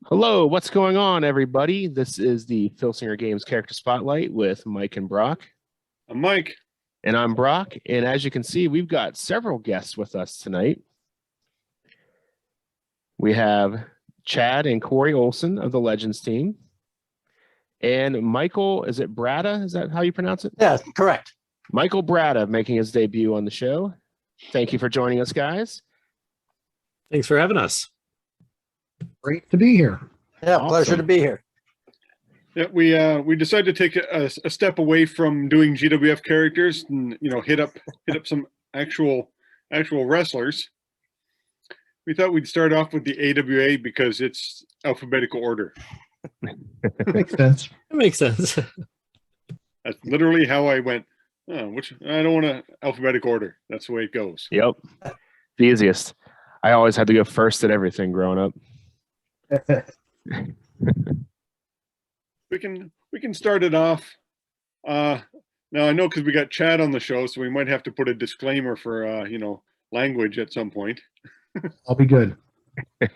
Hello, what's going on, everybody? This is the Filsinger Games Character Spotlight with Mike and Broc. I'm Mike. And I'm Broc. And as you can see, we've got several guests with us tonight. We have Chad and Cory Olson of the Legends team. And Michael, is it Bratta? Is that how you pronounce it? Yeah, correct. Michael Bratta making his debut on the show. Thank you for joining us, guys. Thanks for having us. Great to be here. Yeah, Awesome. Pleasure to be here. Yeah, we decided to take a step away from doing GWF characters and hit up some actual wrestlers. We thought we'd start off with the AWA because it's alphabetical order. Makes sense. That makes sense. That's literally how I went. Oh, I don't want to alphabetical order. That's the way it goes. Yep. The easiest. I always had to go first at everything growing up. We can start it off. Now I know because we got Chad on the show, so we might have to put a disclaimer for language at some point. I'll be good. I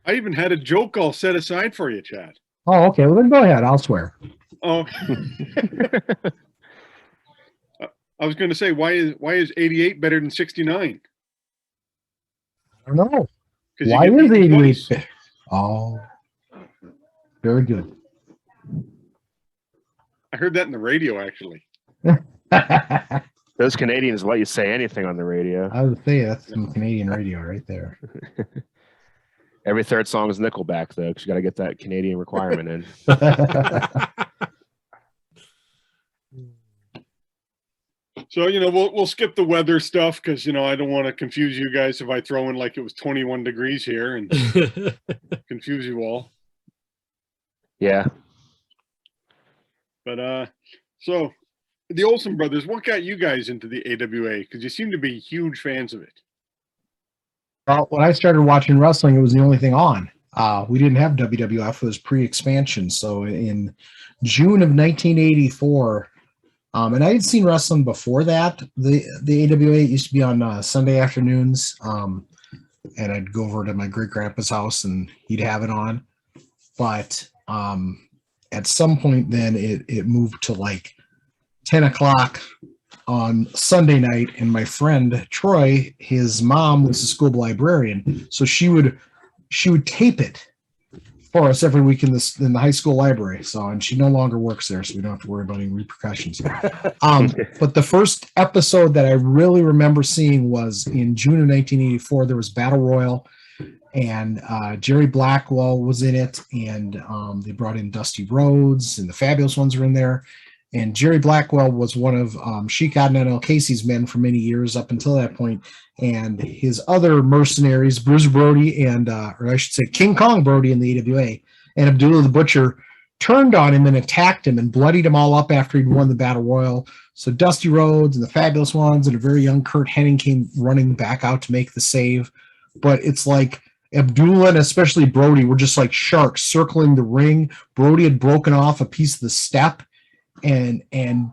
even had a joke all set aside for you, Chad. Oh, okay. Well, then go ahead. I'll swear. Oh, I was going to say, why is 88 better than 69? I don't know. Why is 88? Oh, very good. I heard that in the radio, actually. Those Canadians let you say anything on the radio. I would say that's some Canadian radio right there. Every third song is Nickelback, though, because you got to get that Canadian requirement in. So, we'll skip the weather stuff because, I don't want to confuse you guys if I throw in like it was 21 degrees here and confuse you all. Yeah. But, so the Olson brothers, what got you guys into the AWA? Because you seem to be huge fans of it. Well, when I started watching wrestling, it was the only thing on. We didn't have WWF. It was pre-expansion. So in June of 1984, and I had seen wrestling before that. The AWA used to be on Sunday afternoons, and I'd go over to my great-grandpa's house, and he'd have it on. But at some point then, it moved to like 10 o'clock on Sunday night, and my friend Troy, his mom was a school librarian, so she would tape it for us every week in the high school library. So, and she no longer works there, so we don't have to worry about any repercussions. But the first episode that I really remember seeing was in June of 1984. There was Battle Royal, and Jerry Blackwell was in it, and they brought in Dusty Rhodes, and the Fabulous Ones were in there. And Jerry Blackwell was one of Sheik Adnan Casey's men for many years up until that point. And his other mercenaries, Bruce Brody and, or I should say King Kong Brody in the AWA, and Abdullah the Butcher, turned on him and attacked him and bloodied him all up after he'd won the Battle Royal. So Dusty Rhodes and the Fabulous Ones and a very young Kurt Hennig came running back out to make the save. But it's like Abdullah and especially Brody were just like sharks circling the ring. Brody had broken off a piece of the step. And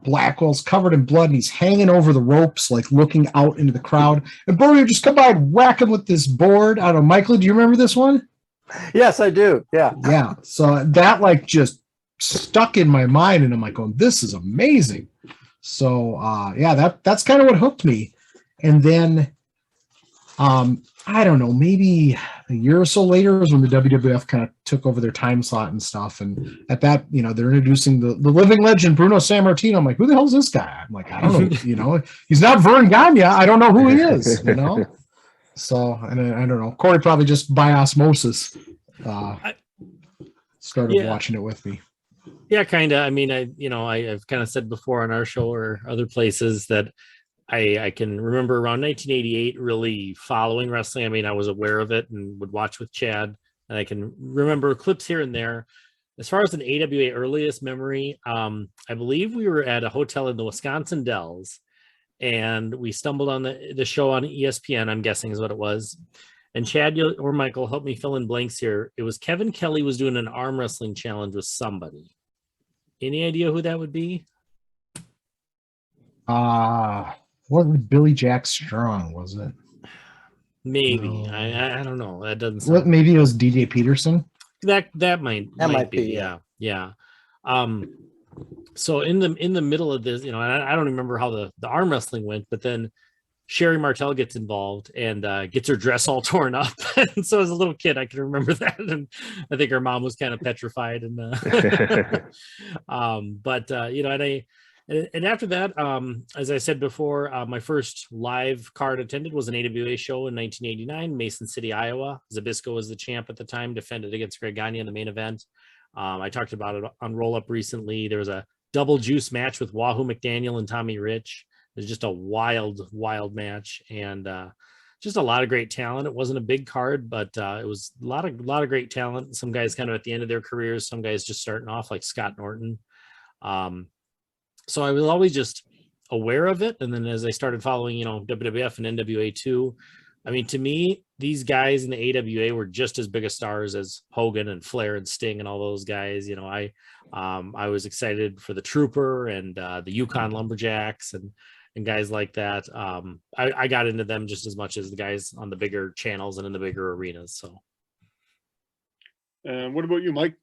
Blackwell's covered in blood, and he's hanging over the ropes, like looking out into the crowd. And Brody would just come by and whack him with this board. I don't know, Michael, do you remember this one? Yes, I do. Yeah. Yeah. So that like just stuck in my mind, and I'm like, oh, this is amazing. So yeah, that's kind of what hooked me. And then I don't know, maybe a year or so later was when the WWF kind of took over their time slot and stuff. And at that, they're introducing the living legend, Bruno Sammartino. I'm like, who the hell is this guy? I'm like, I don't know. He's not Vern Gagne. I don't know who he is, So, and I don't know. Cory probably just by osmosis started watching it with me. Yeah, kind of. I mean, I've kind of said before on our show or other places that I can remember around 1988 really following wrestling. I mean, I was aware of it and would watch with Chad, and I can remember clips here and there. As far as an AWA earliest memory, I believe we were at a hotel in the Wisconsin Dells, and we stumbled on the show on ESPN, I'm guessing is what it was. And Chad or Michael, help me fill in blanks here. It was Kevin Kelly was doing an arm wrestling challenge with somebody. Any idea who that would be? Wasn't Billy Jack Strong, was it? Maybe. No. I don't know. That doesn't What? sound Maybe it was DJ Peterson. that That might might be. be, Yeah. So in the middle of this, I don't remember how the arm wrestling went, but then Sherry Martel gets involved and gets her dress all torn up. And so as a little kid, I can remember that. And I think her mom was kind of petrified. And and after that, as I said before, my first live card attended was an AWA show in 1989, Mason City, Iowa. Zabisco was the champ at the time, defended against Greg Gagne in the main event. I talked about it on Roll Up recently. There was a double juice match with Wahoo McDaniel and Tommy Rich. It was just a wild match, and just a lot of great talent. It wasn't a big card, but it was a lot of great talent. Some guys kind of at the end of their careers, some guys just starting off, like Scott Norton. So I was always just aware of it, and then as I started following, WWF and NWA too, I mean, to me, these guys in the AWA were just as big of stars as Hogan and Flair and Sting and all those guys. I was excited for the Trooper and the Yukon Lumberjacks and guys like that. I got into them just as much as the guys on the bigger channels and in the bigger arenas. So, what about you, Mike?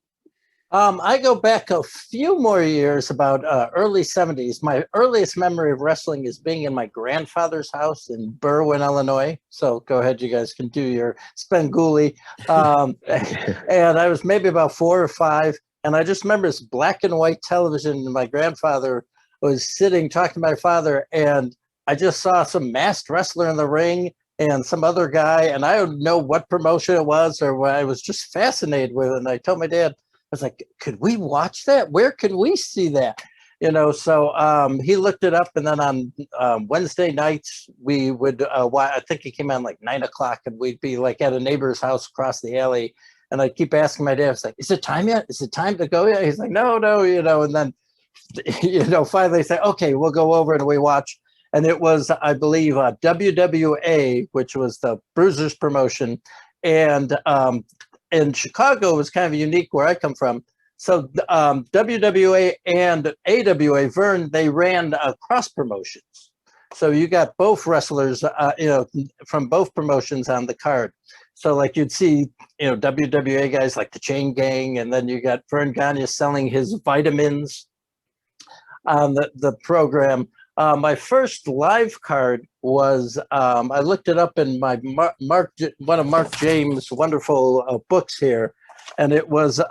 I go back a few more years, about early 70s. My earliest memory of wrestling is being in my grandfather's house in Berwyn, Illinois. So go ahead, you guys can do your Spenguli. And I was maybe about 4 or 5. And I just remember this black and white television, and my grandfather was sitting talking to my father, and I just saw some masked wrestler in the ring and some other guy, and I don't know what promotion it was or what. I was just fascinated with it. And I told my dad, I was like, could we watch that? Where can we see that? So he looked it up, and then on Wednesday nights we would I think he came on like 9 o'clock, and we'd be like at a neighbor's house across the alley, and I'd keep asking my dad, I was like, is it time yet? Is it time to go yet? He's like, no, and then finally say, okay, we'll go over, and we watch. And it was, I believe, WWA, which was the Bruisers promotion. And in Chicago was kind of unique where I come from. So WWA and AWA, Vern, they ran cross promotions. So you got both wrestlers, from both promotions on the card. So like you'd see, WWA guys like the Chain Gang, and then you got Vern Gagne selling his vitamins on the program. My first live card was, I looked it up in my one of Mark James' wonderful books here, and it was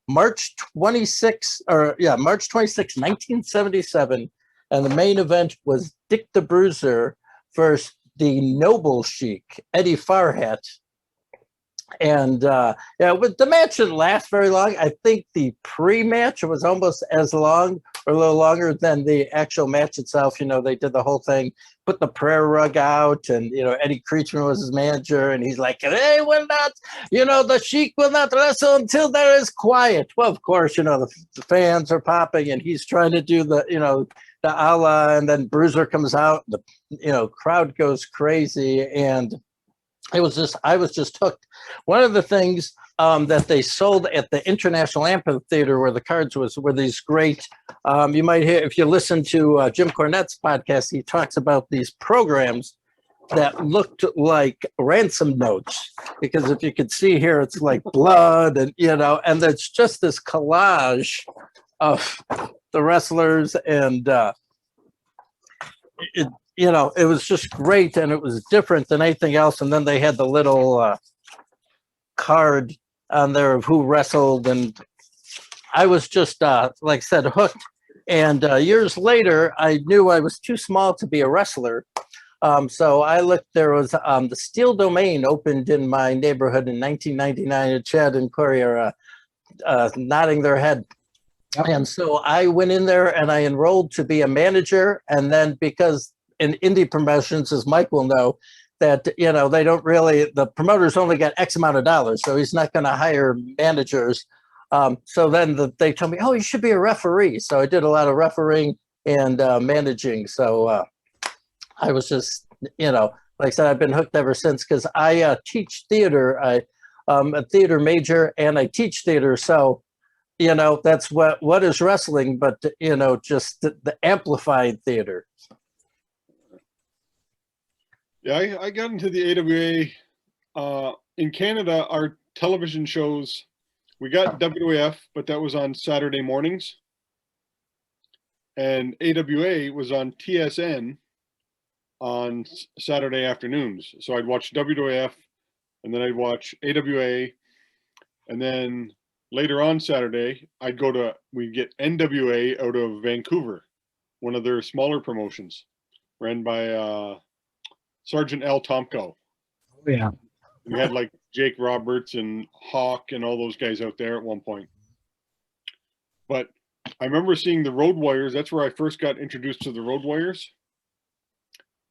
March 26, 1977, and the main event was Dick the Bruiser versus the Noble Sheik, Eddie Farhat. And the match didn't last very long. I think the pre-match was almost as long or a little longer than the actual match itself. They did the whole thing, put the prayer rug out, and Eddie Creechman was his manager, and he's like, "They will not, the Sheik will not wrestle until there is quiet." Well, of course, the fans are popping, and he's trying to do the Allah, and then Bruiser comes out, the crowd goes crazy, and I was just hooked. One of the things that they sold at the International Amphitheater where the cards were these great, you might hear, if you listen to Jim Cornette's podcast, he talks about these programs that looked like ransom notes, because if you could see here, it's like blood and it's just this collage of the wrestlers, and it was just great, and it was different than anything else. And then they had the little card on there of who wrestled, and I was just, like I said, hooked. And years later, I knew I was too small to be a wrestler. So I looked, there was the Steel Domain opened in my neighborhood in 1999, and Chad and Cory are nodding their head. Yep. And so I went in there and I enrolled to be a manager. And then because in indie promotions, as Mike will know, that, they don't really, the promoters only got X amount of dollars, so he's not going to hire managers. So then they told me, oh, you should be a referee. So I did a lot of refereeing and managing. So I was just, like I said, I've been hooked ever since, because I teach theater. I'm a theater major, and I teach theater. So, that's what is wrestling, but, just the amplified theater. Yeah, I got into the AWA in Canada, our television shows, we got WAF, but that was on Saturday mornings. And AWA was on TSN on Saturday afternoons. So I'd watch WAF, and then I'd watch AWA, and then later on Saturday, we'd get NWA out of Vancouver, one of their smaller promotions, ran by Sergeant Al Tomko. Yeah. We had like Jake Roberts and Hawk and all those guys out there at one point. But I remember seeing the Road Warriors. That's where I first got introduced to the Road Warriors.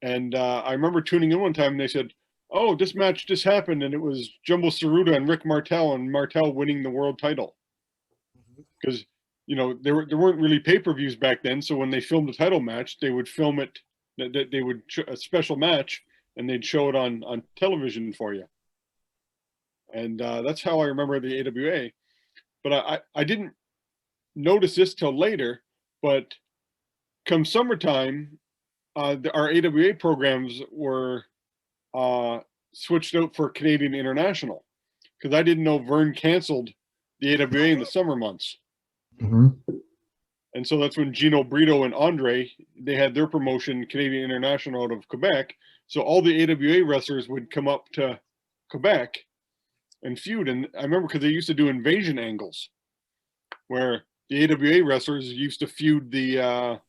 And I remember tuning in one time and they said, "Oh, this match just happened." And it was Jumbo Tsuruta and Rick Martel, and Martel winning the world title. Because, you know, there weren't really pay-per-views back then. So when they filmed a title match, they would film it, they would a special match, and they'd show it on television for you. And that's how I remember the AWA. But I didn't notice this till later, but come summertime, our AWA programs were switched out for Canadian International, because I didn't know Vern canceled the AWA in the summer months. Mm-hmm. And so that's when Gino Brito and Andre, they had their promotion, Canadian International, out of Quebec. So all the AWA wrestlers would come up to Quebec and feud. And I remember because they used to do invasion angles where the AWA wrestlers used to feud the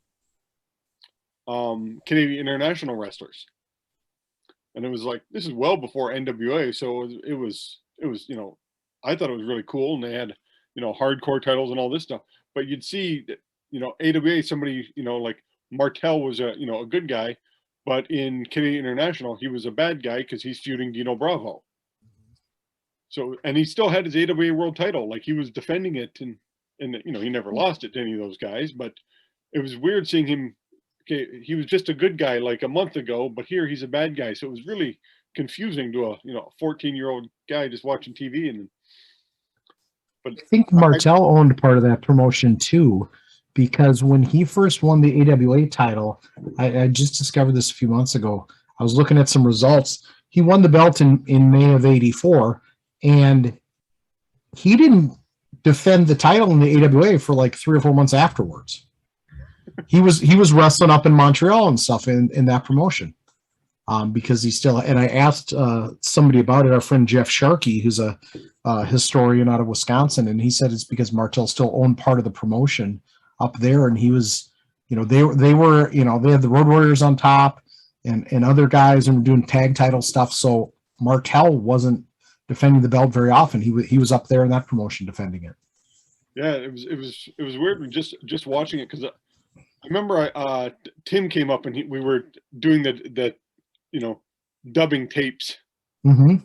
Canadian International wrestlers. And it was like, this is well before NWA. So it was, you know, I thought it was really cool. And they had, you know, hardcore titles and all this stuff. But you'd see that, you know, AWA, somebody, you know, like Martel was a good guy, but in Canadian International, he was a bad guy because he's feuding Dino Bravo. So, and he still had his AWA world title, like he was defending it, and you know, he never lost it to any of those guys. But it was weird seeing him. Okay, he was just a good guy like a month ago, but here he's a bad guy. So it was really confusing to a 14-year-old guy just watching TV. But I think Martel owned part of that promotion too, because when he first won the AWA title, I just discovered this a few months ago. I was looking at some results. He won the belt in May of '84, and he didn't defend the title in the AWA for like 3 or 4 months afterwards. He was wrestling up in Montreal and stuff in that promotion, because he still. And I asked somebody about it, our friend Jeff Sharkey, who's a historian out of Wisconsin, and he said it's because Martel still owned part of the promotion up there, and he was, you know, they were, you know, they had the Road Warriors on top and other guys and were doing tag title stuff. So Martel wasn't defending the belt very often. He was up there in that promotion defending it. Yeah, it was weird just watching it, because I remember Tim came up and we were doing the you know, dubbing tapes. Mm-hmm.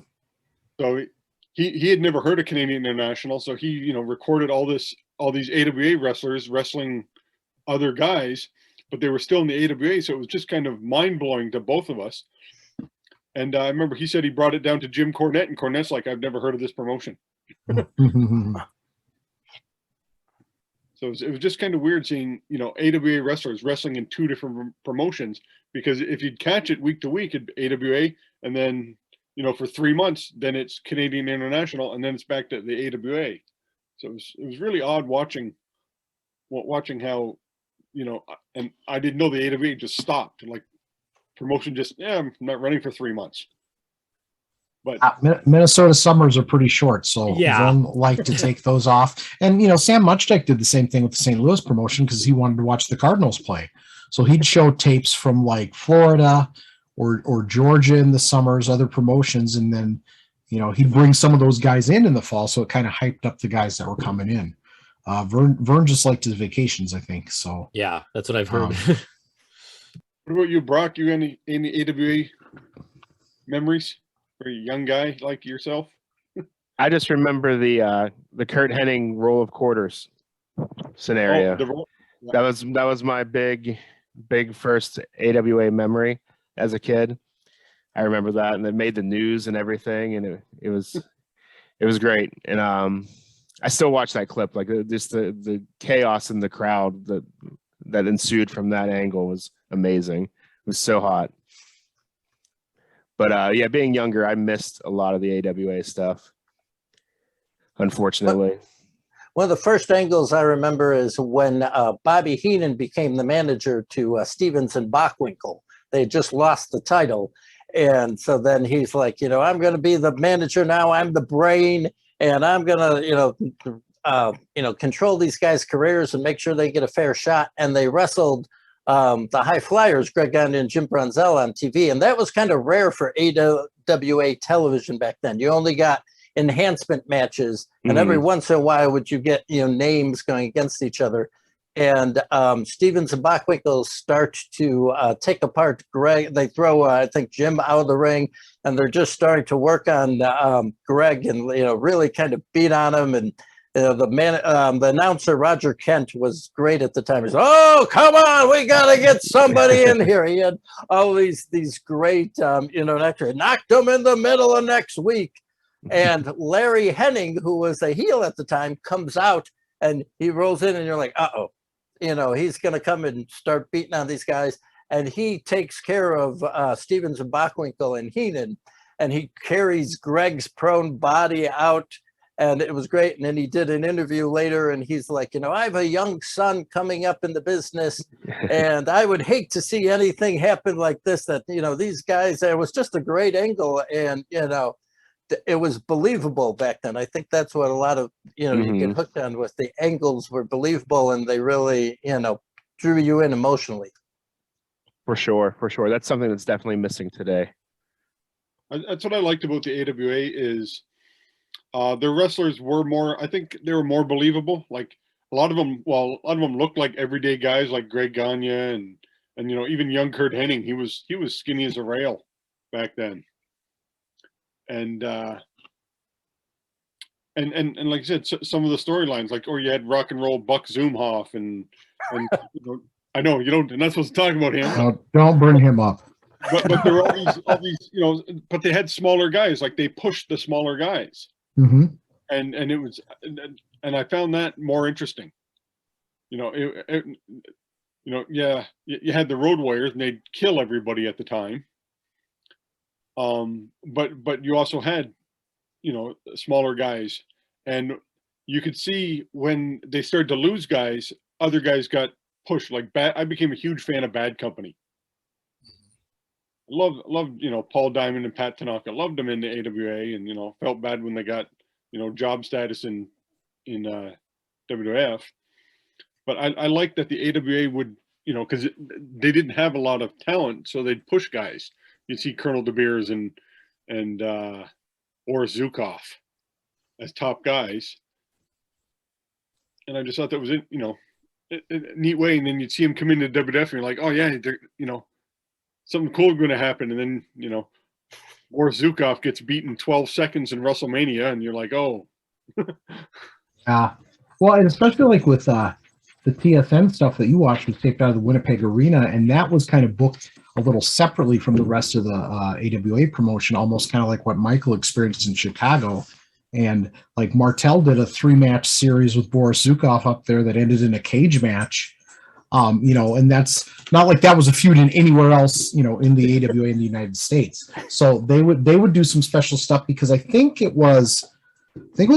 So he had never heard of Canadian International, so he, you know, recorded all these AWA wrestlers wrestling other guys, but they were still in the AWA, so it was just kind of mind-blowing to both of us. And I remember he said he brought it down to Jim Cornette, and Cornette's like, "I've never heard of this promotion." So it was just kind of weird seeing, you know, AWA wrestlers wrestling in 2 different promotions, because if you'd catch it week to week, it'd be AWA, and then, you know, for 3 months, then it's Canadian International, and then it's back to the AWA. So it was really odd watching how, you know, and I didn't know the AWA just stopped, like promotion just, I'm not running for 3 months. But Minnesota summers are pretty short, so Yeah. Vern liked to take those off. And, you know, Sam Muchtek did the same thing with the St. Louis promotion because he wanted to watch the Cardinals play. So he'd show tapes from like Florida or Georgia in the summers, other promotions, and then, you know, he'd bring some of those guys in the fall, so it kind of hyped up the guys that were coming in. Vern just liked his vacations, I think. So Yeah, that's what I've heard. what about you, Brock? You any AWA memories for a young guy like yourself? I just remember the Kurt Hennig roll of quarters scenario. That was my big first AWA memory as a kid. I remember that, and it made the news and everything, and it was great. And I still watch that clip, like just the chaos in the crowd that ensued from that angle was amazing. It was so hot. But yeah, being younger, I missed a lot of the AWA stuff, unfortunately. One of the first angles I remember is when Bobby Heenan became the manager to Stevens and Bockwinkel. They had just lost the title. And so then he's like, I'm going to be the manager now. I'm the brain, and I'm going to, control these guys' careers and make sure they get a fair shot. And they wrestled the High Flyers, Greg Gagne and Jim Brunzell, on TV. And that was kind of rare for AWA television back then. You only got enhancement matches, and every once in a while would you get names going against each other. And Stevens and Bockwinkel start to take apart Greg. They throw I think Jim out of the ring, and they're just starting to work on Greg and really kind of beat on him. And the announcer Roger Kent was great at the time. He's, "Oh, come on, we got to get somebody in here." He had all these great actually knocked him in the middle of next week. And Larry Henning, who was a heel at the time, comes out and he rolls in, and you're like, he's going to come and start beating on these guys. And he takes care of Stevens and Bockwinkel and Heenan, and he carries Greg's prone body out. And it was great. And then he did an interview later, and he's like, I have a young son coming up in the business, and I would hate to see anything happen like this, that, these guys, it was just a great angle. And, it was believable back then. I think that's what a lot of, you get hooked on, with the angles were believable, and they really, drew you in emotionally. For sure. That's something that's definitely missing today. That's what I liked about the AWA is their wrestlers were more, I think they were more believable. Like a lot of them looked like everyday guys like Greg Gagne and even young Kurt Hennig. He was skinny as a rail back then. And like I said, some of the storylines, like, or you had Rock and Roll Buck Zumhoff, and I know you don't, you're not supposed to talk about him. Don't bring him up. But there were all these, but they had smaller guys, like they pushed the smaller guys, and it was, and I found that more interesting. You had the Road Warriors, and they'd kill everybody at the time. But you also had, smaller guys, and you could see when they started to lose guys, other guys got pushed. Like I became a huge fan of Bad Company. Loved Paul Diamond and Pat Tanaka. Loved them in the AWA, and felt bad when they got job status in WWF. But I liked that the AWA would because they didn't have a lot of talent, so they'd push guys. You'd see Colonel De Beers and Boris Zukov as top guys, and I just thought that was a neat way. And then you'd see him come into WWF, and you're like, oh yeah, something cool is going to happen. And then Boris Zukov gets beaten 12 seconds in WrestleMania, and you're like, oh. Yeah, well, and especially like with the TSN stuff that you watched was taped out of the Winnipeg Arena, and that was kind of booked a little separately from the rest of the AWA promotion, almost kind of like what Michael experienced in Chicago. And like Martel did a 3-match series with Boris Zukov up there that ended in a cage match. And that's not like that was a feud in anywhere else, in the AWA in the United States. So they would do some special stuff, because I think it was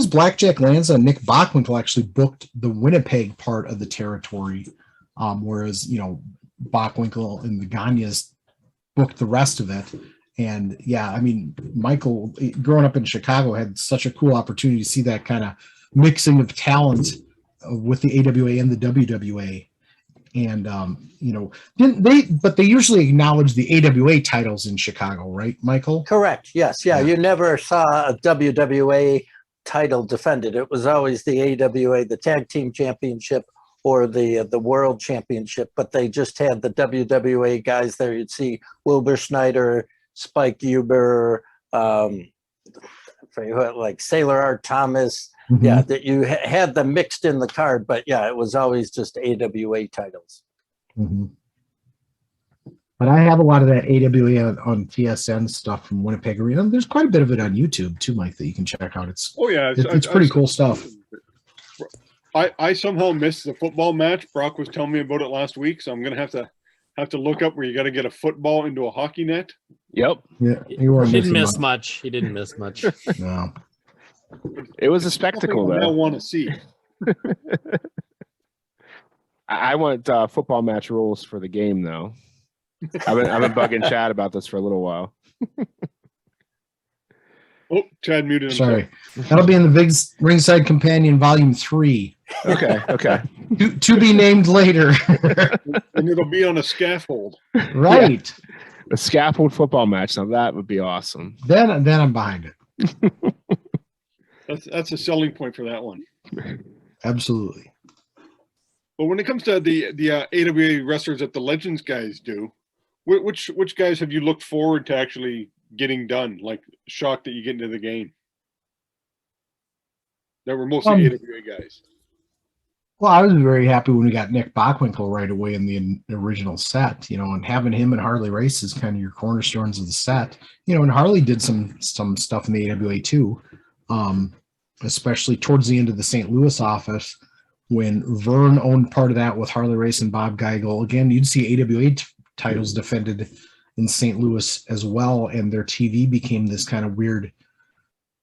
Blackjack Lanza and Nick Bockwinkel actually booked the Winnipeg part of the territory, whereas Bockwinkel and the Gagnes booked the rest of it. And yeah, I mean, Michael, growing up in Chicago, had such a cool opportunity to see that kind of mixing of talent with the AWA and the WWA. And but they usually acknowledge the AWA titles in Chicago, right, Michael? Correct. Yes. Yeah. You never saw a WWA title defended. It was always the AWA, the Tag Team Championship, or the World Championship. But they just had the WWA guys there. You'd see Wilbur Schneider, Spike Huber, like Sailor Art Thomas. Mm-hmm. Yeah, that you had them mixed in the card, but yeah, it was always just AWA titles. Mm-hmm. But I have a lot of that AWA on TSN stuff from Winnipeg Arena. There's quite a bit of it on YouTube too, Mike, that you can check out. It's pretty cool stuff. I somehow missed the football match. Broc was telling me about it last week, so I'm gonna have to look up where you got to get a football into a hockey net. Yep. Yeah, you weren't He didn't missing miss much. He didn't miss much. No. It was a spectacle, I now though. want to see. I want football match rules for the game, though. I've been bugging Chad about this for a little while. Oh, Chad muted himself. Sorry. That'll be in the Big Ringside Companion Volume 3. Okay. To be named later. And it'll be on a scaffold. Right. Yeah. A scaffold football match. Now that would be awesome. Then I'm behind it. That's a selling point for that one. Absolutely. But when it comes to the AWA wrestlers that the Legends guys do, which guys have you looked forward to actually getting done? Like shocked that you get into the game? That were mostly AWA guys. Well, I was very happy when we got Nick Bockwinkel right away in the original set, and having him and Harley Race is kind of your cornerstones of the set, and Harley did some stuff in the AWA too, especially towards the end of the St. Louis office when Vern owned part of that with Harley Race and Bob Geigel. Again, you'd see AWA titles defended in St. Louis as well, and their TV became this kind of weird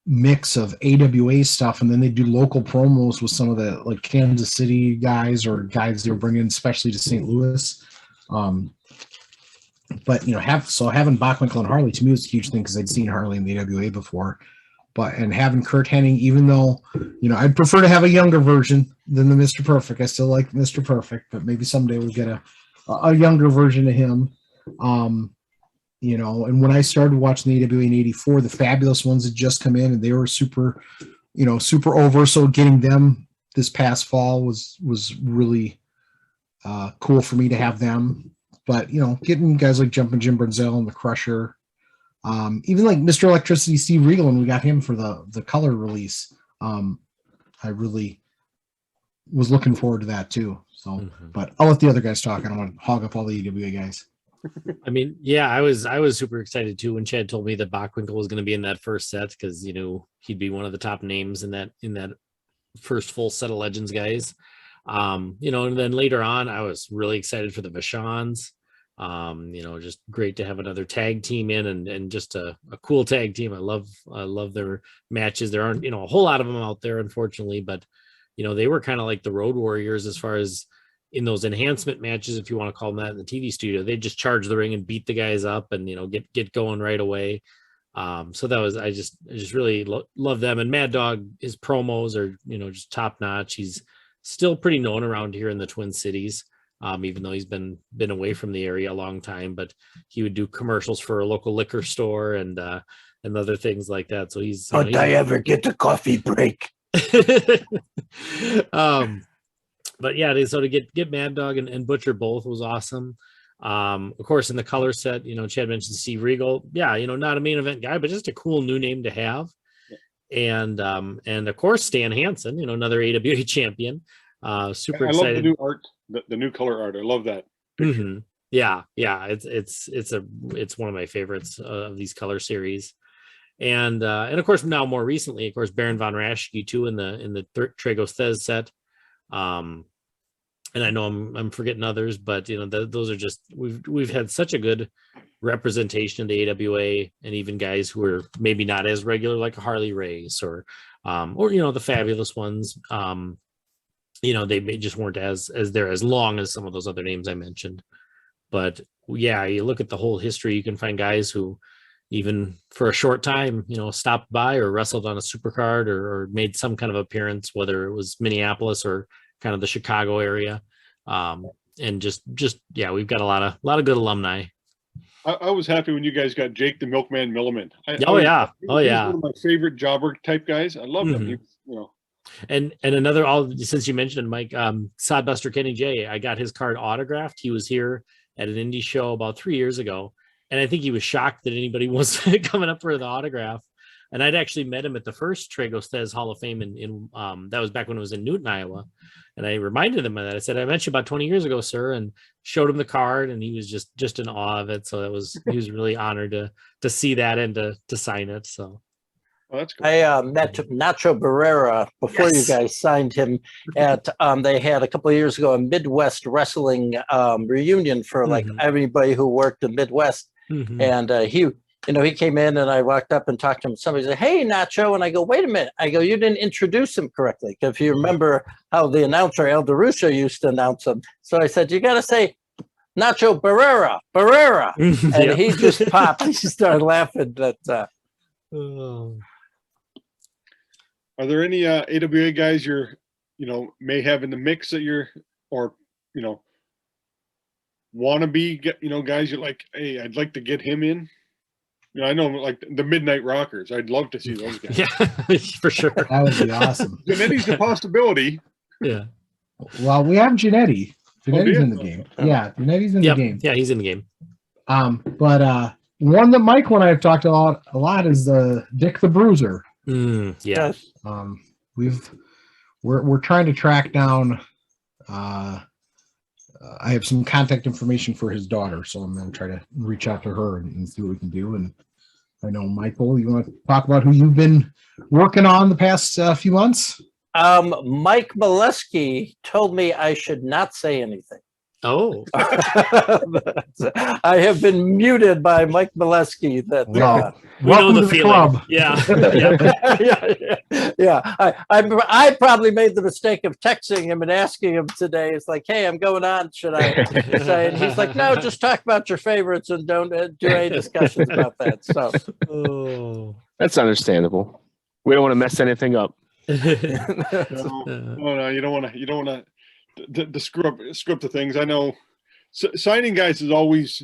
mix of AWA stuff, and then they do local promos with some of the like Kansas City guys or guys they were bringing especially to St. Louis. But having Bockwinkel and Harley to me was a huge thing because I'd seen Harley in the AWA before. And having Curt Hennig, even though I'd prefer to have a younger version than the Mr. Perfect. I still like Mr. Perfect, but maybe someday we'll get a younger version of him. And when I started watching the AWA in '84, the Fabulous ones had just come in and they were super over. So getting them this past fall was really cool for me to have them. But getting guys like Jumpin' Jim Brunzell and the Crusher, even like Mr. Electricity Steve Regal, when we got him for the color release, I really was looking forward to that too. So, but I'll let the other guys talk. I don't want to hog up all the AWA guys. I mean, yeah, I was super excited too when Chad told me that Bockwinkel was going to be in that first set because he'd be one of the top names in that first full set of Legends guys. And then later on, I was really excited for the Vachons. Just great to have another tag team in and just a cool tag team. I love their matches. There aren't a whole lot of them out there, unfortunately, but they were kind of like the Road Warriors as far as in those enhancement matches, if you want to call them that, in the TV studio. They just charge the ring and beat the guys up and get going right away. So that was I just really love them. And Mad Dog, his promos are just top notch. He's still pretty known around here in the Twin Cities, even though he's been away from the area a long time. But he would do commercials for a local liquor store and other things like that. So he's. Don't I ever get a coffee break? But yeah, so to get Mad Dog and Butcher both was awesome. Of course, in the color set, Chad mentioned Steve Regal. Yeah, not a main event guy, but just a cool new name to have. And of course, Stan Hansen, another AWA champion. Super excited. I love the new art, the new color art. I love that. Mm-hmm. Yeah. It's one of my favorites of these color series. And of course, now more recently, of course, Baron von Raschke too in the Tragos Thez set. And I know I'm forgetting others, but those are just we've had such a good representation of the AWA, and even guys who are maybe not as regular, like a Harley Race or the Fabulous ones. They just weren't as they're as long as some of those other names I mentioned. But yeah, you look at the whole history, you can find guys who even for a short time, stopped by or wrestled on a supercard or made some kind of appearance, whether it was Minneapolis or kind of the Chicago area. And just we've got a lot of good alumni. I was happy when you guys got Jake the Milkman Milliman. He was one of my favorite jobber type guys. I loved him. And another, since you mentioned Mike, Sodbuster Kenny J, I got his card autographed. He was here at an indie show about 3 years ago. And I think he was shocked that anybody was coming up for the autograph. And I'd actually met him at the first Tragos Thez Hall of Fame in that was back when it was in Newton, Iowa. And I reminded him of that. I said, I met you about 20 years ago, sir, and showed him the card, and he was just in awe of it. So he was really honored to see that and to sign it. So that's cool. I met Nacho Barrera before you guys signed him at they had a couple of years ago a Midwest wrestling reunion for everybody who worked in Midwest. Mhm. And he came in and I walked up and talked to him. Somebody said, "Hey, Nacho." And I go, "Wait a minute." I go, "You didn't introduce him correctly." Because if you remember how the announcer, El DeRusso, used to announce him. So I said, "You got to say Nacho Barrera." And Yep. he just popped. He started laughing. Oh. Are there any AWA guys may have in the mix that wannabe, guys you're like, hey, I'd like to get him in? I know like the Midnight Rockers. I'd love to see those guys. Yeah, for sure. That would be awesome. Janetti's a possibility. Yeah. Well, we have Janetti. Janetti's yeah? in the game. Yeah, Janetti's in Yep. the game. Yeah, he's in the game. But one that Michael and I have talked a lot is the Dick the Bruiser. Yeah. We're trying to track down. I have some contact information for his daughter, so I'm going to try to reach out to her and see what we can do. And I know, Michael, you want to talk about who you've been working on the past few months? Mike Molesky told me I should not say anything. Oh. I have been muted by Mike Molesky. We know the feeling. Club. Yeah. I probably made the mistake of texting him and asking him today. It's like, "Hey, I'm going on. Should I say?" And he's like, "No, just talk about your favorites and don't do any discussions about that." So, that's understandable. We don't want to mess anything up. No, you don't want to screw up the things. I know signing guys is always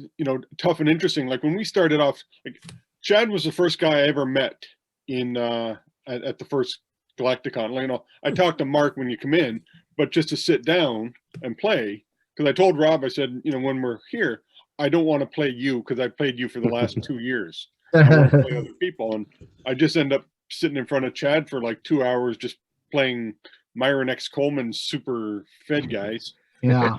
tough and interesting. Like when we started off, like Chad was the first guy I ever met in at the first Galacticon. I talked to Mark when you come in, but just to sit down and play, because I told Rob, I said, when we're here, I don't want to play you because I played you for the last 2 years. I want to play other people, and I just end up sitting in front of Chad for like 2 hours just playing Myron X. Coleman's super fed guys. Yeah.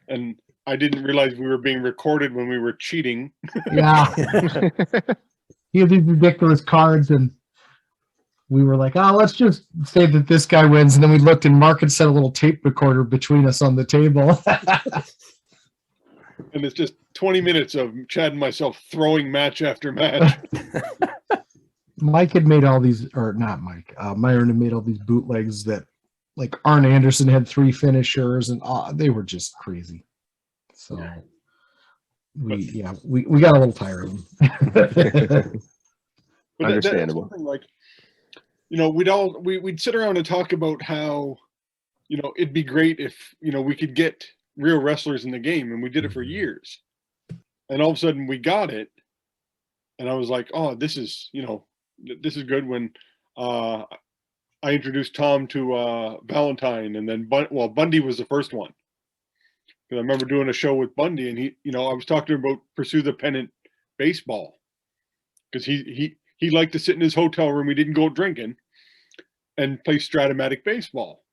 And I didn't realize we were being recorded when we were cheating. Yeah. He had these ridiculous cards, and we were like, let's just say that this guy wins. And then we looked, and Mark had set a little tape recorder between us on the table. And it's just 20 minutes of Chad and myself throwing match after match. Mike had made all these, or not Mike, Myron had made all these bootlegs that, like, Arn Anderson had 3 finishers, and they were just crazy. So we got a little tired of them. Understandable. We'd sit around and talk about how, it'd be great if, we could get real wrestlers in the game, and we did it for years. And all of a sudden we got it. And I was like, oh, this is good. When I introduced Tom to Valentine, and then Bundy was the first one. Because I remember doing a show with Bundy, and he, I was talking to him about Pursue the Pennant baseball, because he liked to sit in his hotel room. He didn't go drinking and play Stratomatic baseball.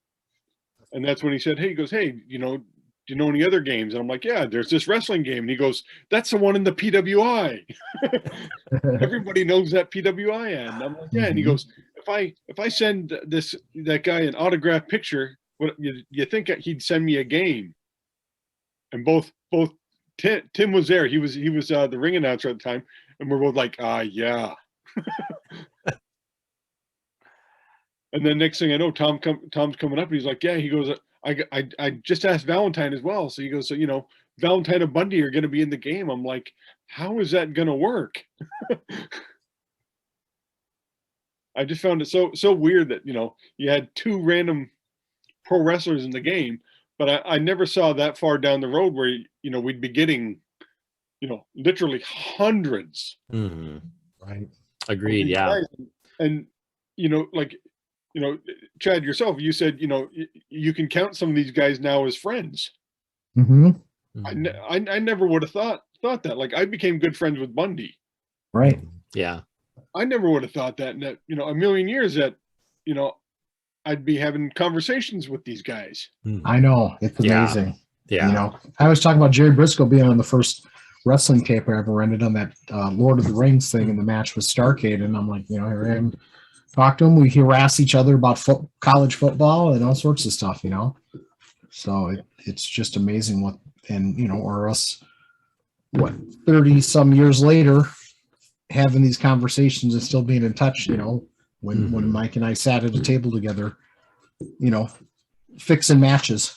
And that's when he said, "Hey," he goes, "Hey, do you know any other games?" And I'm like, "Yeah, there's this wrestling game." And he goes, "That's the one in the PWI." Everybody knows that PWI ad. And I'm like, "Yeah." And he goes, if I send that guy an autographed picture, what you think he'd send me a game?" And both Tim was there. He was the ring announcer at the time, and we're both like, yeah. And then next thing I know, Tom's coming up, and he's like, "Yeah." He goes, I just asked Valentine as well. So he goes, "So Valentine and Bundy are going to be in the game." I'm like, how is that going to work? I just found it so weird that you had 2 random pro wrestlers in the game, but I never saw that far down the road where we'd be getting literally hundreds. Mm-hmm. Right. Agreed. Yeah. And Chad, yourself, you said you can count some of these guys now as friends. Mm-hmm. I never would have thought that. Like, I became good friends with Bundy. Right. Yeah. I never would have thought that in that, a million years that, I'd be having conversations with these guys. I know. It's amazing. Yeah. I was talking about Jerry Briscoe being on the first wrestling tape I ever rented on that Lord of the Rings thing in the match with Starcade. And I'm like, here I am. Talk to him. We harass each other about college football and all sorts of stuff, So it's just amazing or us what, 30 some years later, having these conversations and still being in touch, you know, when Mike and I sat at a table together, you know, fixing matches.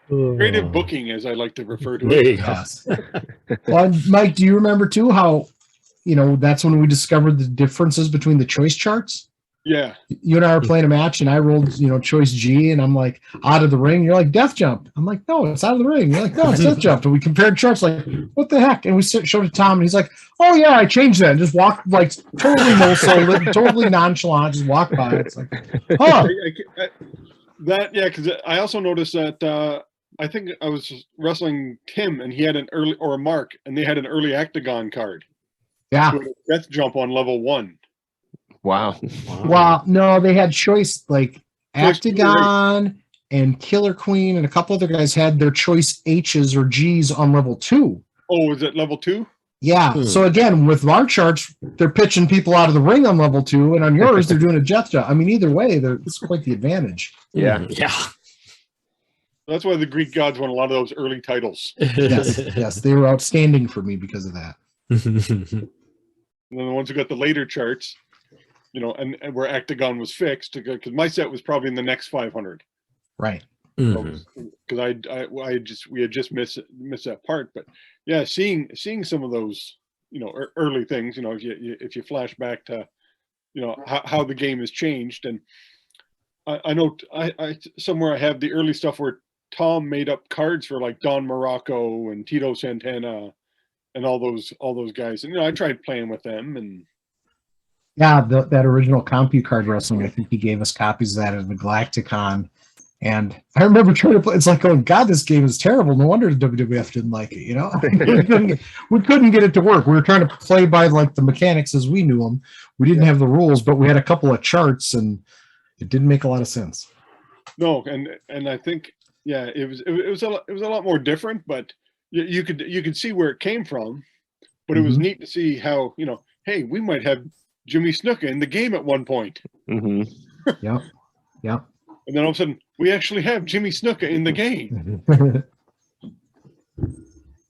Creative booking, as I like to refer to There it. you go. Yes. Well, and Mike, do you remember too how, you know, that's when we discovered the differences between the choice charts? Yeah. You and I were playing a match and I rolled, you know, choice G and I'm like, out of the ring. You're like, death jump. I'm like, no, it's out of the ring. You're like, no, it's death jump. And we compared charts like, what the heck? And we showed it to Tom and he's like, oh yeah, I changed that. And just walked like totally no-sold, totally nonchalant, just walked by. It's like, huh. Because I also noticed that I think I was wrestling Tim and he had an early, or Mark, and they had an early Octagon card. Yeah. Death jump on level 1. Wow. Well, no, they had choice like Octagon and Killer Queen and a couple other guys had their choice H's or G's on level 2. Oh, is it level 2? Yeah. So again, with our charts, they're pitching people out of the ring on level 2, and on yours, they're doing a death jump. I mean, either way, it's quite the advantage. Yeah. Yeah. That's why the Greek gods won a lot of those early titles. Yes, they were outstanding for me because of that. And then the ones who got the later charts, you know, and where Octagon was fixed, because my set was probably in the next 500. Right. Because we had just missed that part. But yeah, seeing some of those, you know, early things, you know, if you flash back to, you know, how the game has changed. And I know I somewhere I have the early stuff where Tom made up cards for like Don Morocco and Tito Santana and all those guys. And, you know, I tried playing with them. And yeah, that original CompuCard wrestling, I think he gave us copies of that at the Galacticon. And I remember trying to play. It's like, oh God, this game is terrible. No wonder the WWF didn't like it. You know, we couldn't get it to work. We were trying to play by like the mechanics as we knew them. We didn't have the rules, but we had a couple of charts, and it didn't make a lot of sense. No, and I think it was a lot more different, but you could see where it came from. But it was neat to see how, you know, hey, we might have Jimmy Snuka in the game at one point. Yep. And then all of a sudden, we actually have Jimmy Snuka in the game.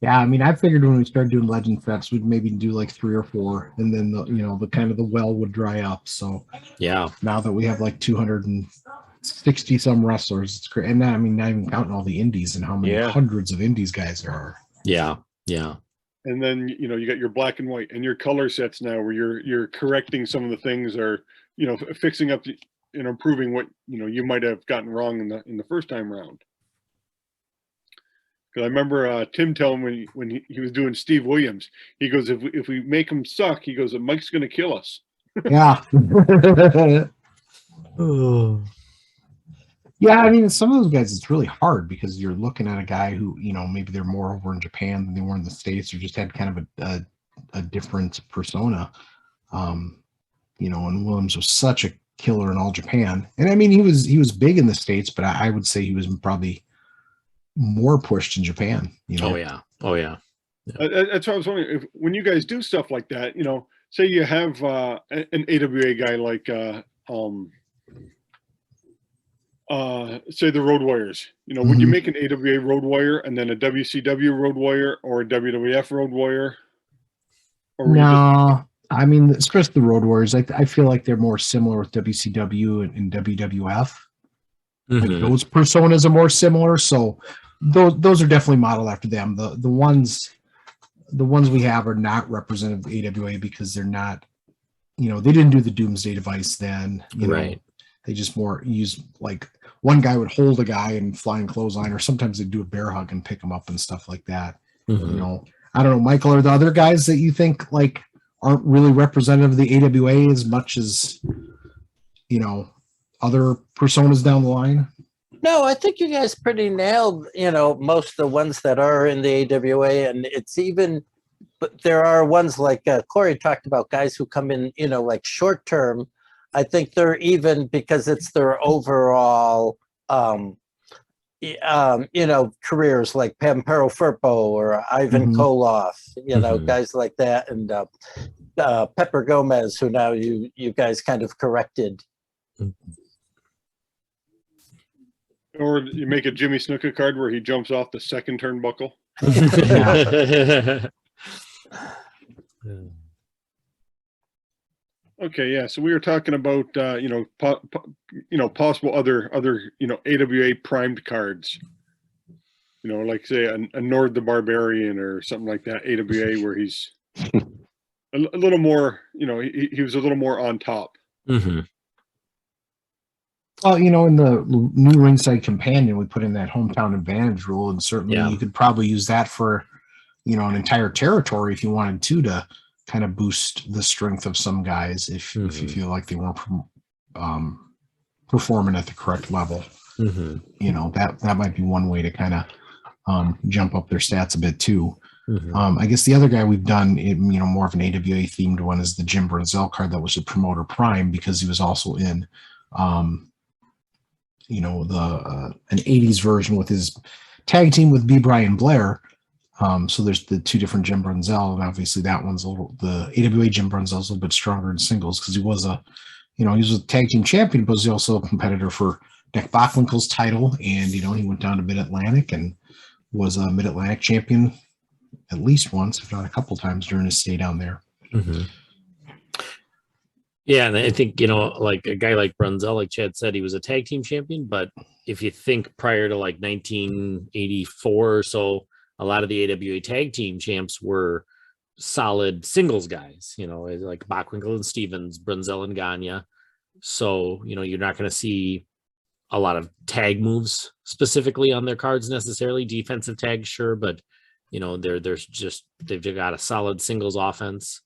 Yeah, I mean, I figured when we started doing Legend Fest, we'd maybe do like 3 or 4, and then the kind of the well would dry up. So yeah, now that we have like 260 some wrestlers, it's great. And I mean, not even counting all the indies and how many hundreds of indies guys there are. Yeah. And then, you know, you got your black and white and your color sets now where you're correcting some of the things, or, you know, fixing up and improving what, you know, you might have gotten wrong in the first time round. Because I remember Tim telling me when he was doing Steve Williams, he goes, if we make him suck, he goes, Mike's going to kill us. Yeah. Yeah, I mean, some of those guys, it's really hard because you're looking at a guy who, you know, maybe they're more over in Japan than they were in the States, or just had kind of a different persona. You know, and Williams was such a killer in All Japan. And I mean, he was big in the States, but I would say he was probably more pushed in Japan, you know. Oh yeah. That's what I was wondering, when you guys do stuff like that, you know, say you have an AWA guy like say the Road Warriors, you know, would you make an AWA Road Warrior and then a WCW Road Warrior or a WWF Road Warrior? Or no, I mean, especially the Road Warriors, I feel like they're more similar with WCW and WWF. Like those personas are more similar, so those are definitely modeled after them. The ones we have are not representative of AWA because they're not, you know, they didn't do the Doomsday device then, you know. They just more use, like, one guy would hold a guy and flying clothesline, or sometimes they'd do a bear hug and pick him up and stuff like that. You know, I don't know, Michael, are the other guys that you think like aren't really representative of the AWA as much as, you know, other personas down the line? No, I think you guys pretty nailed, you know, most of the ones that are in the AWA, and it's even, but there are ones like Cory talked about, guys who come in, you know, like short term. I think they're even because it's their overall, you know, careers like Pampero Firpo or Ivan Koloff, you know, guys like that, and Pepper Gomez, who now you guys kind of corrected. Or you make a Jimmy Snuka card where he jumps off the second turnbuckle. Okay, yeah. So we were talking about possible other AWA primed cards. Like say a Nord the Barbarian or something like that. AWA where he's a little more. He was a little more on top. Mm-hmm. Well, in the new ringside companion, we put in that hometown advantage rule, and certainly you could probably use that for, an entire territory if you wanted to kind of boost the strength of some guys if you feel like they weren't performing at the correct level. That might be one way to kind of jump up their stats a bit too. I guess the other guy we've done, more of an AWA themed one is the Jim Brunzell card that was a promoter prime because he was also in an 80s version with his tag team with B. Brian Blair. So there's the two different Jim Brunzell, and obviously that one's the AWA Jim Brunzell is a little bit stronger in singles because he was he was a tag team champion, but he was also a competitor for Nick Bockwinkel's title, and he went down to Mid-Atlantic and was a Mid-Atlantic champion at least once, if not a couple times during his stay down there. Yeah, and I think, like a guy like Brunzell, like Chad said, he was a tag team champion, but if you think prior to like 1984 or so, a lot of the AWA tag team champs were solid singles guys, like Bockwinkel and Stevens, Brunzell and Gagne. So, you're not going to see a lot of tag moves specifically on their cards necessarily. Defensive tags, sure, but, they've got a solid singles offense.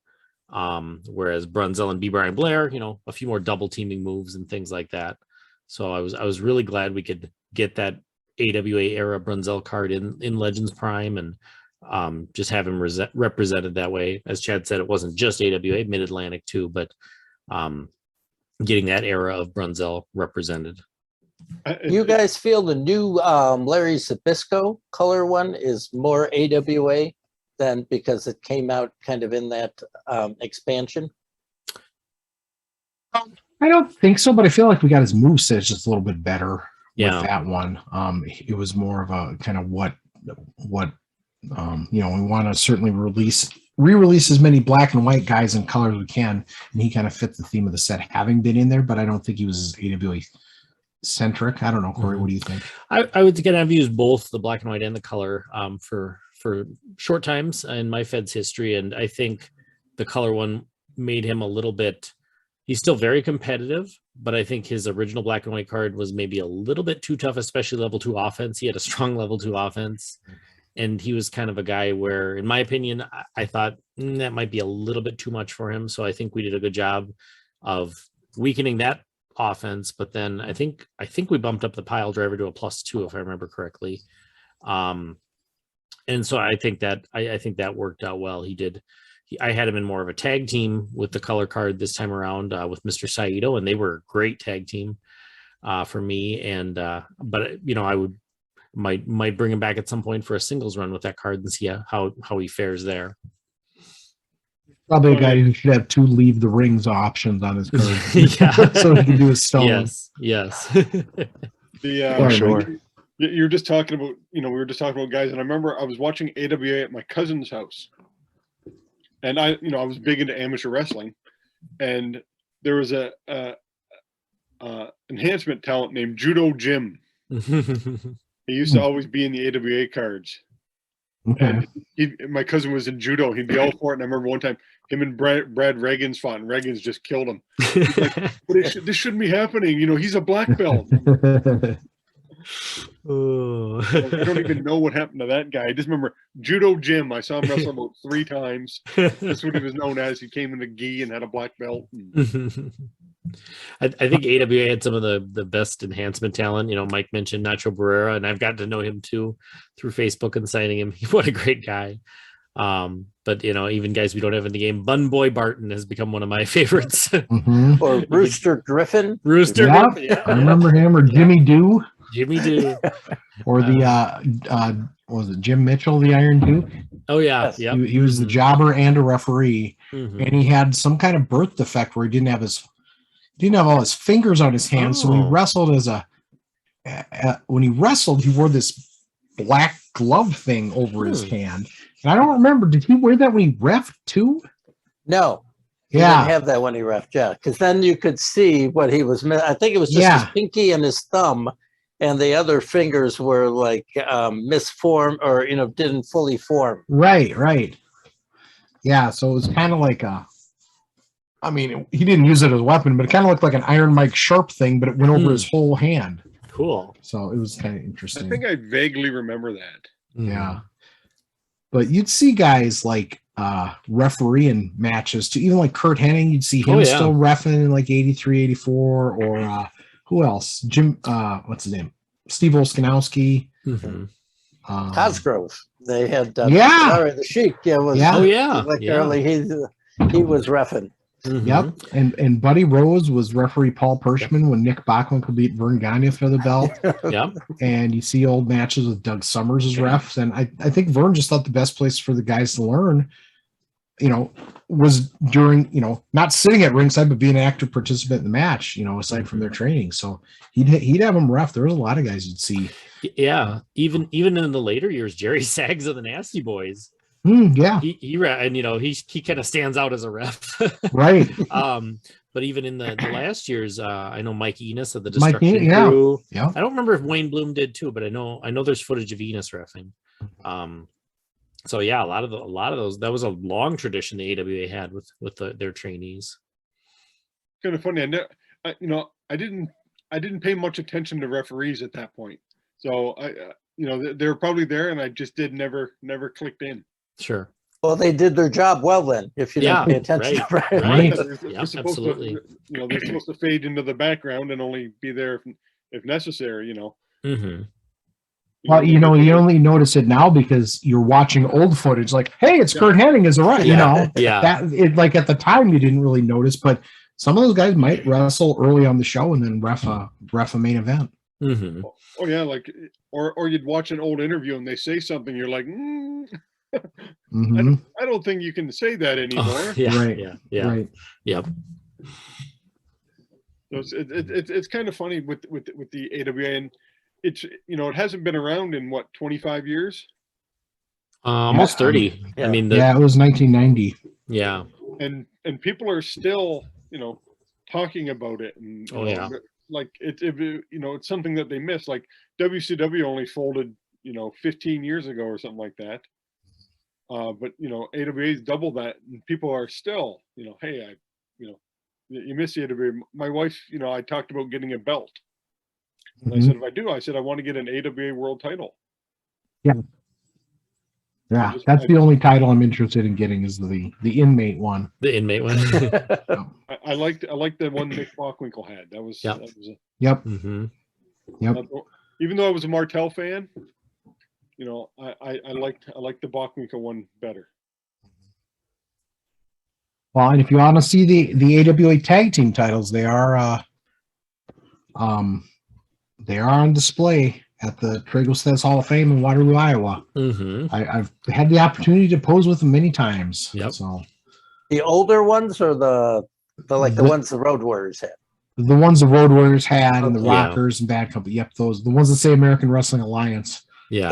Whereas Brunzell and B. Brian Blair, a few more double teaming moves and things like that. So I was really glad we could get that AWA era Brunzell card in Legends Prime and just have him represented that way. As Chad said, it wasn't just AWA, Mid-Atlantic too, but getting that era of Brunzell represented. Do you guys feel the new Larry Zbyszko color one is more AWA than because it came out kind of in that expansion? I don't think so, but I feel like we got his moveset just a little bit better with that one. It was more of a kind of what we want to certainly re-release as many black and white guys in color as we can, and he kind of fit the theme of the set having been in there, but I don't think he was AWA centric. I don't know, Cory, what do you think? I would kind of use both the black and white and the color for short times in my Fed's history, and I think the color one made him a little bit. He's still very competitive, but I think his original black and white card was maybe a little bit too tough, especially level 2 offense. He had a strong level 2 offense, and he was kind of a guy where, in my opinion, I thought that might be a little bit too much for him. So I think we did a good job of weakening that offense, but then I think we bumped up the pile driver to a +2, if I remember correctly. And so I think that worked out well. I had him in more of a tag team with the color card this time around with Mr. Saito, and they were a great tag team for me. And but I might bring him back at some point for a singles run with that card and see how he fares there. Probably a guy who should have 2 leave the rings options on his card. So he can do a stone. Yes. Sure. You're just talking about, we were just talking about guys, and I remember I was watching AWA at my cousin's house, and I was big into amateur wrestling, and there was a enhancement talent named Judo Jim. He used to always be in the AWA cards. Okay. And my cousin was in judo. He'd be all for it. And I remember one time him and Brad Reagans fought, and Reagans just killed him. He's like, this shouldn't be happening. He's a black belt. I don't even know what happened to that guy. I just remember Judo Jim. I saw him wrestle about 3 times. That's what he was known as. He came in the gi and had a black belt. I think AWA had some of the best enhancement talent. Mike mentioned Nacho Barrera, and I've gotten to know him too through Facebook and signing him. What a great guy. But even guys we don't have in the game, Bun Boy Barton has become one of my favorits. Or Rooster Griffin. Griffin, yeah. I remember him, or Jimmy Doo. Or the was it Jim Mitchell, the Iron Duke? Oh yeah, yeah. He was the jobber and a referee, and he had some kind of birth defect where he didn't have all his fingers on his hands. So he wrestled when he wrestled, he wore this black glove thing over his hand. And I don't remember, did he wear that when he reffed too? No. He didn't have that when he reffed, yeah. Because then you could see what he was. I think it was just his pinky and his thumb, and the other fingers were like misformed or didn't fully form. Right. Yeah, so it was kind of like he didn't use it as a weapon, but it kind of looked like an Iron Mike Sharp thing, but it went over his whole hand. Cool. So it was kind of interesting. I think I vaguely remember that. Yeah. But you'd see guys like refereeing matches too. Even like Kurt Hennig, you'd see him still reffing in like 83, 84, or who else? What's his name? Steve Olskanowski. Cosgrove. They had the Sheik. Early he was reffing. Yep. And Buddy Rose was referee Paul Pershman when Nick Bockwinkel beat Vern Gagne for the belt. And you see old matches with Doug Summers as refs. And I think Vern just thought the best place for the guys to learn, was during, not sitting at ringside, but being an active participant in the match, aside from their training. So he'd have them ref. There was a lot of guys you'd see. Yeah. Even in the later years, Jerry Sags of the Nasty Boys. Yeah. He kind of stands out as a ref. Right. But even in the last years, I know Mike Enos of the Destruction Crew. Yeah. I don't remember if Wayne Bloom did too, but I know there's footage of Enos reffing. So yeah, a lot of those, that was a long tradition the AWA had with their trainees. Kind of funny. I didn't pay much attention to referees at that point. So they were probably there, and I just never clicked in. Sure. Well, they did their job well then. If you didn't pay attention, right. They're supposed to, they're supposed to fade into the background and only be there if necessary. Well, you only notice it now because you're watching old footage. Like, hey, it's Kurt Hennig is right. That at the time you didn't really notice, but some of those guys might wrestle early on the show and then ref a main event. Oh yeah, or you'd watch an old interview and they say something, you're like, I don't think you can say that anymore. Right. Yep. So it's kind of funny with the AWA, and it's it hasn't been around in 25 years, almost 30. I mean, it was 1990. Yeah, and people are still talking about it, and like it's something that they miss. Like WCW only folded 15 years ago or something like that. But AWA's double that, and people are still hey, you miss the AWA. My wife, I talked about getting a belt, and I said, if I do, I want to get an AWA world title. Yeah, that's the only title I'm interested in getting is the inmate one. The inmate one. I liked the one Nick Bockwinkel had. That was Yep. Even though I was a Martel fan, I liked the Bockwinkel one better. Well, and if you want to see the AWA tag team titles, they are on display at the Tragelstead's Hall of Fame in Waterloo, Iowa. I've had the opportunity to pose with them many times. Yep. So the older ones or the ones the Road Warriors had? The ones the Road Warriors had and the Rockers and Bad Company. Yep, the ones that say American Wrestling Alliance. Yeah.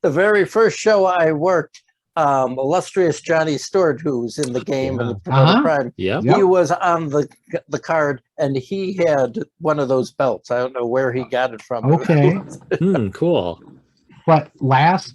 The very first show I worked, illustrious Johnny Stewart, who's in the game and the Prime. Yeah. He was on the card, and he had one of those belts. I don't know where he got it from. Okay. Cool. But last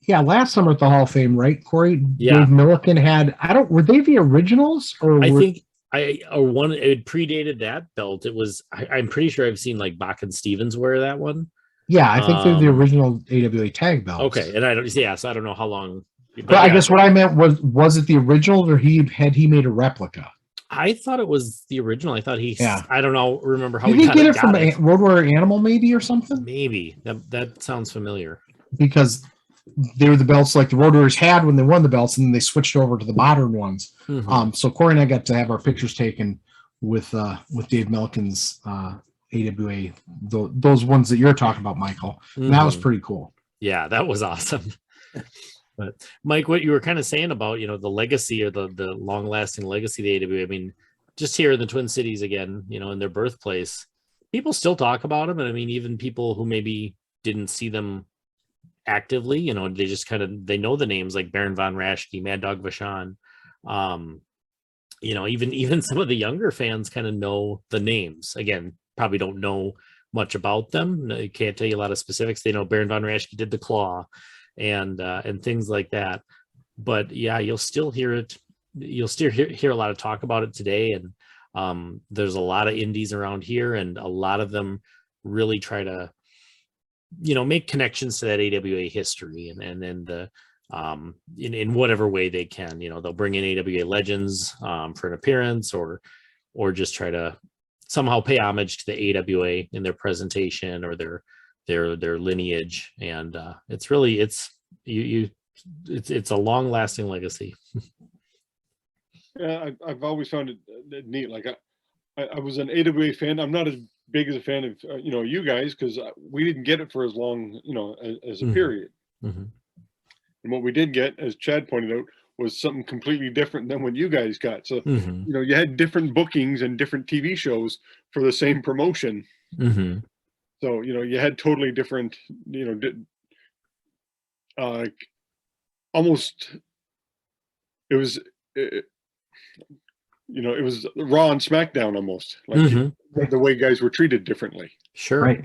summer at the Hall of Fame, right, Cory? Yeah. Dave Milliken had. Were they the originals or? I think it predated that belt. It was. I'm pretty sure I've seen like Bach and Stevens wear that one. Yeah, I think they're the original AWA tag belts. Okay, and I don't. Yeah, so I don't know how long. But I guess what I meant was it the original or had he made a replica? I thought it was the original. I thought I don't know. Remember how Did he get it from Road Warrior Animal maybe or something? Maybe that sounds familiar. Because they were the belts like the Road Warriors had when they won the belts, and then they switched over to the modern ones. So Cory and I got to have our pictures taken with Dave Milliken's AWA, those ones that you're talking about, Michael. And that was pretty cool. Yeah, that was awesome. But Mike, what you were kind of saying about, the legacy or the long-lasting legacy of the AWA, I mean, just here in the Twin Cities again, in their birthplace, people still talk about them. And I mean, even people who maybe didn't see them actively. You know, they just they know the names like Baron von Raschke, Mad Dog Vachon. You know, even some of the younger fans kind of know the names. Again, probably don't know much about them. They can't tell you a lot of specifics. They know Baron von Raschke did the claw and things like that. But yeah, you'll still hear it. You'll still hear a lot of talk about it today. And there's a lot of indies around here, and a lot of them really try to, you know, make connections to that AWA history and then the in whatever way they can. You know, they'll bring in AWA legends for an appearance, or just try to somehow pay homage to the AWA in their presentation or their lineage. And it's really it's a long lasting legacy. Yeah, I've always found it neat. Like I was an AWA fan. I'm not as big as a fan of you know, you guys, because we didn't get it for as long, you know, as a period. Mm-hmm. And what we did get, as Chad pointed out, was something completely different than what you guys got. So Mm-hmm. you know, you had different bookings and different TV shows for the same promotion. Mm-hmm. So you know, you had totally different, you know, almost it was. You know, it was Raw and SmackDown almost, like the way guys were treated differently. Sure. Right.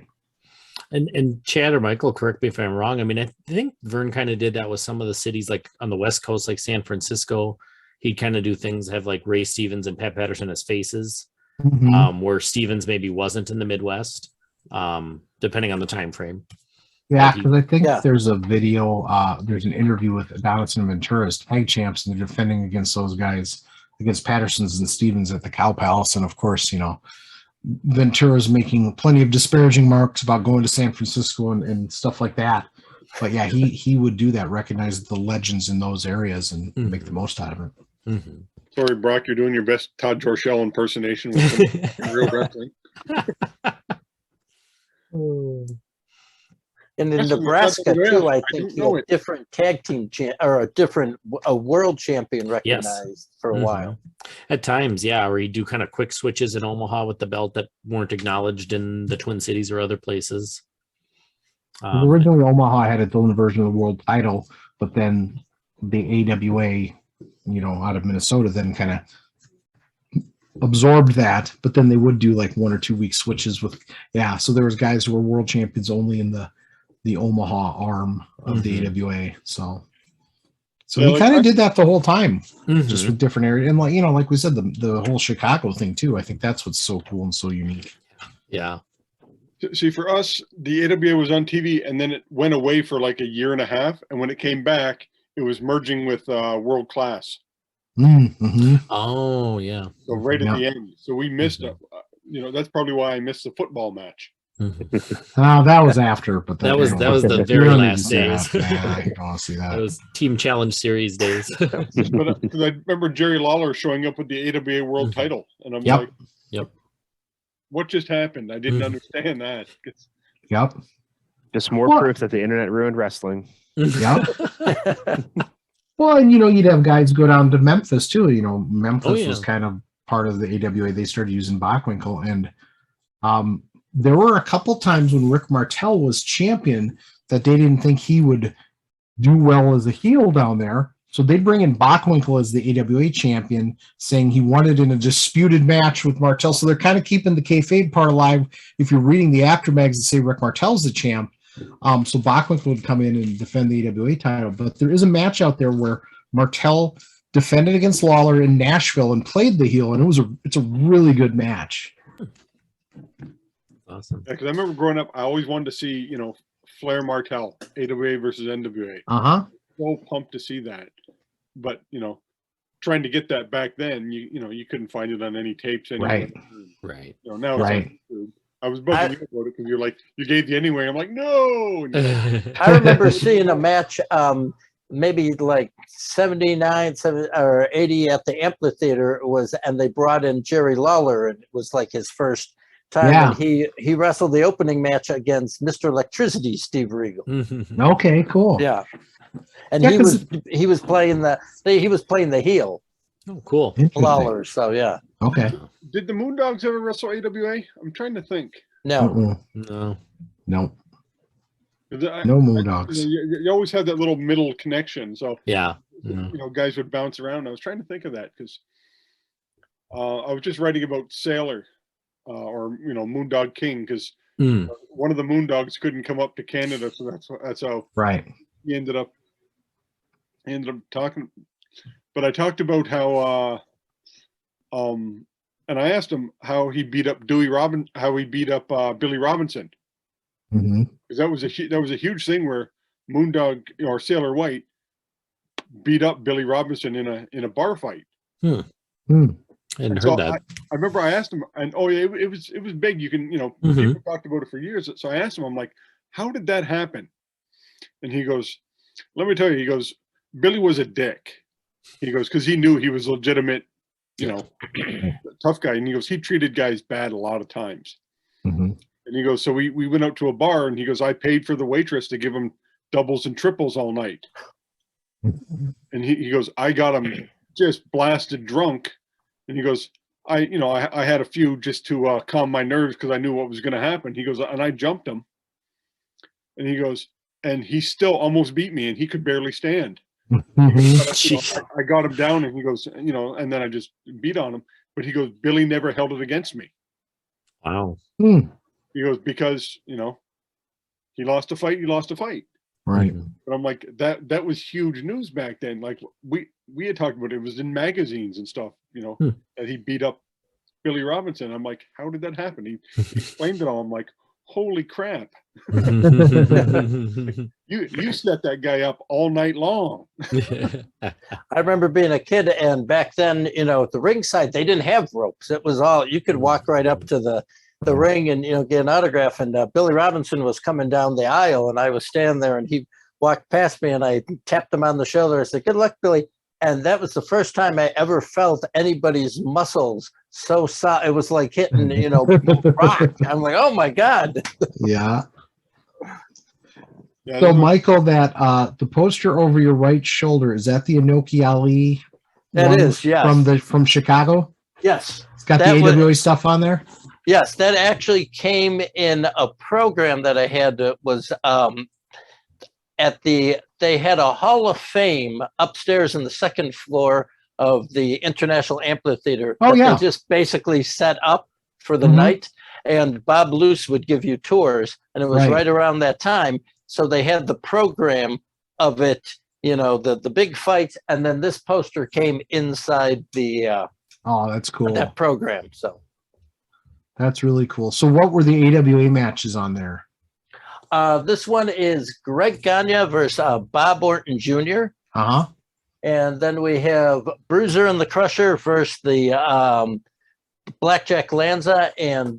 And Chad or Michael, correct me if I'm wrong. I mean, I think Vern kind of did that with some of the cities, like on the West Coast, like San Francisco. He'd kind of do things, have like Ray Stevens and Pat Patterson as faces, where Stevens maybe wasn't in the Midwest, depending on the time frame. Yeah, because I think there's a video, there's an interview with Donaldson and Ventura as tag champs, and they're defending against those guys, against Patterson's and Stevens at the Cow Palace. And of course, you know, Ventura's making plenty of disparaging marks about going to San Francisco and stuff like that. But yeah, he would do that, recognize the legends in those areas and make the most out of it. Mm-hmm. Sorry, Brock, you're doing your best Todd Jorshell impersonation with some real wrestling. And in Nebraska too, I think he had different tag team or a world champion recognized for a while. At times, yeah, or he'd do kind of quick switches in Omaha with the belt that weren't acknowledged in the Twin Cities or other places. Originally, Omaha had its own version of the world title, but then the AWA, you know, out of Minnesota, then kind of absorbed that. But then they would do like 1 or 2 week switches with, so there was guys who were world champions only in the Omaha arm of the AWA. So we kind of did that the whole time, just with different areas. And like, you know, like we said, the whole Chicago thing too. I think that's what's so cool and so unique. Yeah. See, for us, the AWA was on TV and then it went away for like a year and a half. And when it came back, it was merging with World Class. Oh, yeah. So right at the end. So we missed you know, that's probably why I missed the football match. That was after, but that was the very last days. You don't want to see that. That was Team Challenge Series days. But because I remember Jerry Lawler showing up with the AWA World Title, and I'm like, what just happened? I didn't understand that. Just more proof that the internet ruined wrestling. Well, and you know, you'd have guys go down to Memphis too. You know, Memphis was kind of part of the AWA. They started using Bockwinkel, and there were a couple times when Rick Martel was champion that they didn't think he would do well as a heel down there. So they'd bring in Bockwinkel as the AWA champion, saying he wanted in a disputed match with Martel. So they're kind of keeping the kayfabe part alive. If you're reading the aftermags that say Rick Martel's the champ, so Bockwinkel would come in and defend the AWA title. But there is a match out there where Martel defended against Lawler in Nashville and played the heel, and it's a really good match. Awesome. Yeah, because I remember growing up, I always wanted to see, you know, Flair Martel, AWA versus NWA. So pumped to see that. But, you know, trying to get that back then, you know, you couldn't find it on any tapes anywhere. Right. You know, now it's on YouTube. I was bugging you about it because you're like, you gave the anyway. I'm like, no. I remember seeing a match, maybe like 79, 70, or 80 at the amphitheater and they brought in Jerry Lawler, and it was like his first time. And he wrestled the opening match against Mr. Electricity, Steve Regal. Okay, cool. Yeah. And he was playing the heel. Oh, cool. Lawler, so yeah. Okay. Did the Moondogs ever wrestle AWA? I'm trying to think. No. No. Nope. No Moondogs. You always have that little middle connection. So Yeah. Guys would bounce around. I was trying to think of that because I was just writing about Sailor or Moondog King because one of the Moondogs couldn't come up to Canada, so that's how right. he ended up talking. But I talked about how and I asked him how he beat up Billy Robinson. Because that was a huge thing where Moondog or Sailor White beat up Billy Robinson in a bar fight. And heard so that. I remember I asked him, and it was big. You can people talked about it for years. So I asked him, I'm like, how did that happen? And he goes, let me tell you. He goes, Billy was a dick. He goes, because he knew he was legitimate, tough guy, and he goes, he treated guys bad a lot of times. And he goes, so we went out to a bar, and he goes, I paid for the waitress to give him doubles and triples all night. And he goes, I got him just blasted drunk. And he goes, I had a few just to calm my nerves because I knew what was going to happen. He goes, and I jumped him. And he goes, and he still almost beat me, and he could barely stand. I got him down, and he goes, and then I just beat on him. But he goes, Billy never held it against me. Wow. He goes, because, he lost a fight, Right. But I'm like, that was huge news back then. Like we had talked about it. It was in magazines and stuff, that he beat up Billy Robinson. I'm like, how did that happen? He explained it all. I'm like, holy crap. You set that guy up all night long. I remember being a kid, and back then, at the ringside, they didn't have ropes. It was all, you could walk right up to the ring and get an autograph. And Billy Robinson was coming down the aisle, and I was standing there, and he walked past me, and I tapped him on the shoulder. I said, good luck, Billy. And that was the first time I ever felt anybody's muscles so soft. It was like hitting rock. I'm like, oh my God. Yeah. So Michael, that the poster over your right shoulder, is that the Inoki Ali? That is, yes. From Chicago? Yes. It's got the AWA stuff on there? Yes, that actually came in a program that I had. Was they had a Hall of Fame upstairs in the second floor of the International Amphitheater. Oh, yeah. They just basically set up for the night, and Bob Luce would give you tours, and it was right around that time. So they had the program of it, the big fights, and then this poster came inside the oh, that's cool. That program. So that's really cool. So what were the AWA matches on there? This one is Greg Gagne versus Bob Orton Jr. And then we have Bruiser and the Crusher versus the Blackjack Lanza and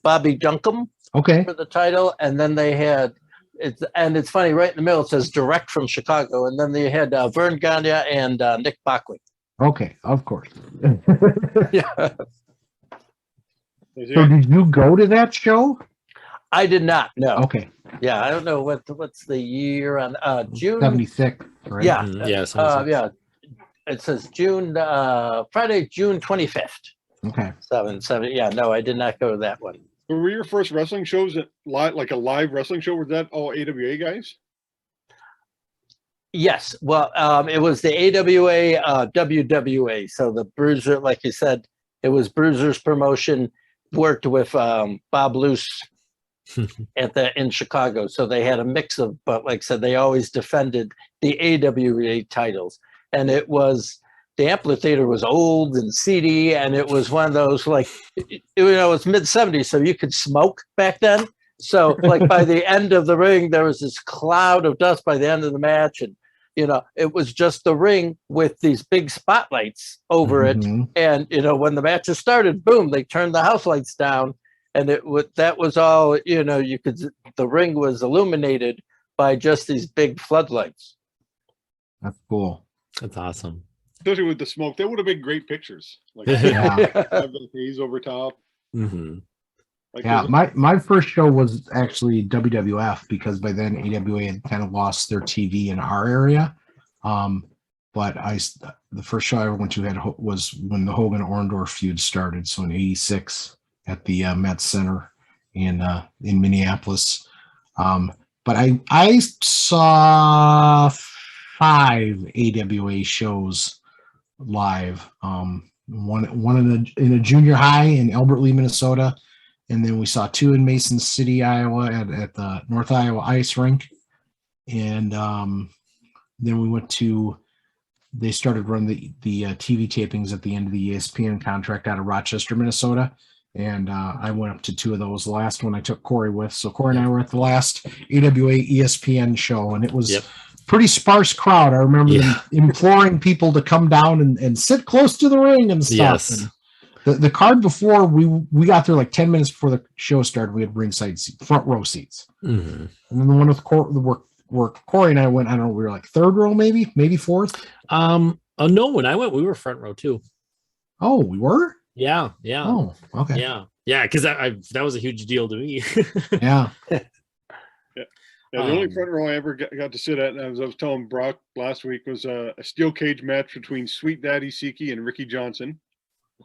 Bobby Duncombe for the title. And then they had, it's funny, right in the middle, it says direct from Chicago. And then they had Vern Gagne and Nick Bockley. Okay, of course. Yeah. So did you go to that show? I did not, no. Okay. Yeah, I don't know what's the year on June 76, right? Yeah. Yeah. It says Friday, June 25th. Okay. 7. Yeah, no, I did not go to that one. Were your first wrestling shows like a live wrestling show? Was that all AWA guys? Yes. Well, it was the AWA, WWA. So the Bruiser, like you said, it was Bruiser's promotion, worked with Bob Luce in Chicago. So they had a mix of, but like I said, they always defended the AWA titles. And it was, the amphitheater was old and seedy, and it was one of those, like, it's mid-70s, so you could smoke back then. So like by the end of the ring, there was this cloud of dust by the end of the match. And, it was just the ring with these big spotlights over it. And, when the matches started, boom, they turned the house lights down. And that was all, the ring was illuminated by just these big floodlights. That's cool. That's awesome. Especially with the smoke, that would have been great pictures. Like have the haze over top. My first show was actually WWF, because by then AWA had kind of lost their TV in our area. But the first show I ever went to was when the Hogan-Orndorff feud started. So in '86 at the Met Center in Minneapolis. but I saw 5 AWA shows live. One in a junior high in Albert Lee, Minnesota, and then we saw 2 in Mason City, Iowa, at the North Iowa Ice Rink, and then we went to. They started running the TV tapings at the end of the ESPN contract out of Rochester, Minnesota, and I went up to 2 of those. The last one I took Cory with, so Cory and I were at the last AWA ESPN show, and it was pretty sparse crowd. I remember them imploring people to come down and sit close to the ring and stuff. Yes. And the card before we got there like 10 minutes before the show started. We had ringside seats, front row seats, and then the one with where Cory and I went, I don't know, we were like 3rd row, maybe 4th. Oh no, when I went, we were front row too. Oh, we were? Yeah. Oh, okay. Yeah, because that was a huge deal to me. Yeah. The only front row I ever got to sit at, as I was telling Broc last week, was a steel cage match between Sweet Daddy Siki and Ricky Johnson.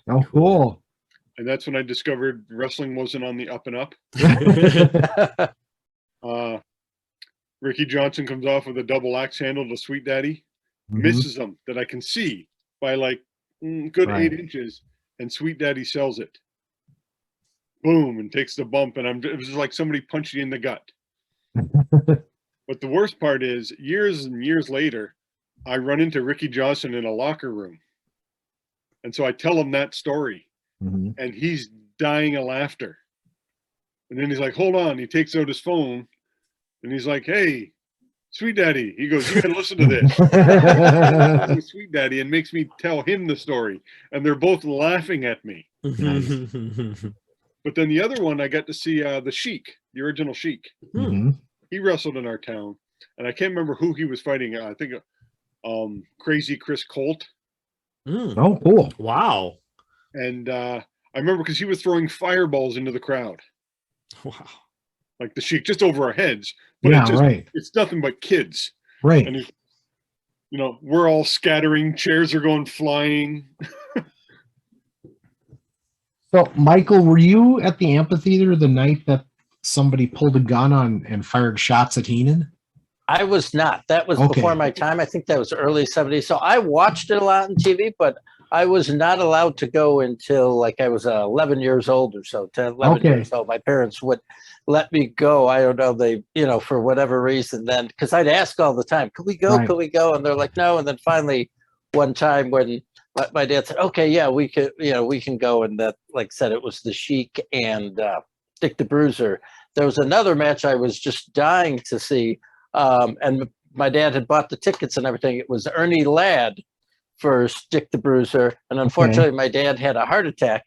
Oh, cool. And that's when I discovered wrestling wasn't on the up and up. Ricky Johnson comes off with a double axe handle to Sweet Daddy, misses him that I can see by like good 8 inches, and Sweet Daddy sells it. Boom, and takes the bump, and it was just like somebody punched you in the gut. But the worst part is, years and years later, I run into Ricky Johnson in a locker room. And so I tell him that story, and he's dying of laughter. And then he's like, hold on. He takes out his phone, and he's like, hey, Sweet Daddy. He goes, you got to listen to this. Sweet Daddy, and makes me tell him the story. And they're both laughing at me. But then the other one, I got to see the Sheik, the original Sheik. He wrestled in our town. And I can't remember who he was fighting. I think Crazy Chris Colt. Oh, cool. Wow. And I remember because he was throwing fireballs into the crowd. Wow. Like the Sheik, just over our heads. But it's nothing but kids. Right. And we're all scattering, chairs are going flying. So, Michael, were you at the amphitheater the night that somebody pulled a gun on and fired shots at Heenan? I was not. That was before my time. I think that was early 70s. So I watched it a lot on TV, but I was not allowed to go until like I was 11 years old or so. 10, 11 years old. My parents would let me go. I don't know. They, for whatever reason then, because I'd ask all the time, could we go? Could we go? And they're like, no. And then finally one time when my dad said, okay, yeah, we could, we can go. And that, like I said, it was the Sheik and Dick the Bruiser. There was another match I was just dying to see. And my dad had bought the tickets and everything. It was Ernie Ladd versus Dick the Bruiser. And unfortunately, my dad had a heart attack.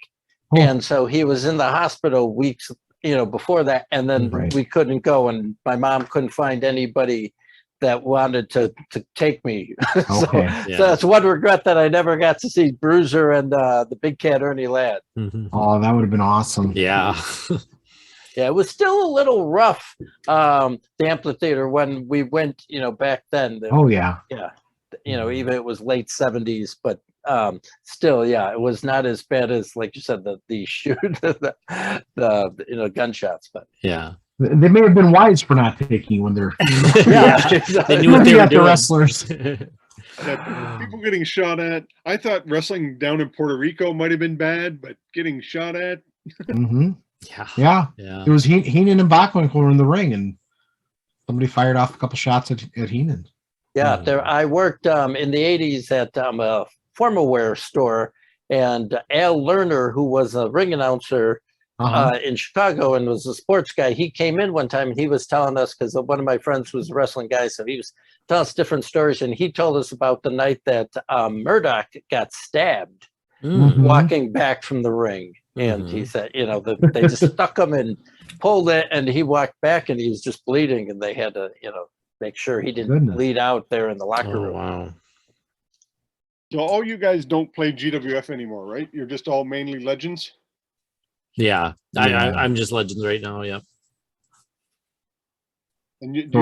And so he was in the hospital weeks, before that. And then we couldn't go. And my mom couldn't find anybody that wanted to take me. So that's one regret that I never got to see Bruiser and the big cat Ernie Ladd. Oh, that would have been awesome. Yeah. Yeah, it was still a little rough, the amphitheater when we went, back then. Yeah. Even it was late 70s, but still, it was not as bad as, like you said, the shoot, the gunshots. But they may have been wise for not taking you when they're they knew what they were doing. The wrestlers. People getting shot at. I thought wrestling down in Puerto Rico might have been bad, but getting shot at. Yeah. It was Heenan and Bachman were in the ring, and somebody fired off a couple shots at Heenan. Yeah, I worked in the 80s at a formal wear store, and Al Lerner, who was a ring announcer in Chicago and was a sports guy, he came in one time and he was telling us, because one of my friends was a wrestling guy, so he was telling us different stories, and he told us about the night that Murdoch got stabbed walking back from the ring. And he said, they just stuck him and pulled it, and he walked back and he was just bleeding, and they had to, make sure he didn't bleed out there in the locker room. Wow. So all you guys don't play GWF anymore, right? You're just all mainly Legends? Yeah. I'm just Legends right now, yeah. And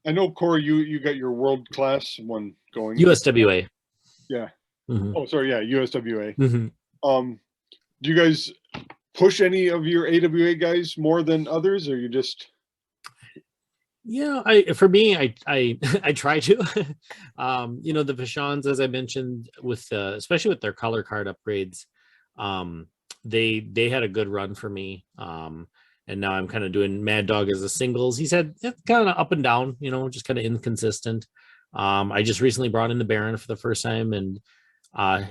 I know, Cory, you got your world class one going. USWA. Yeah. Oh, sorry, USWA. Do you guys push any of your AWA guys more than others, or you just? Yeah, I try to. The Vachons, as I mentioned, with especially with their color card upgrades, they had a good run for me. And now I'm kind of doing Mad Dog as a singles. He's had kind of up and down, just kind of inconsistent. I just recently brought in the Baron for the first time, and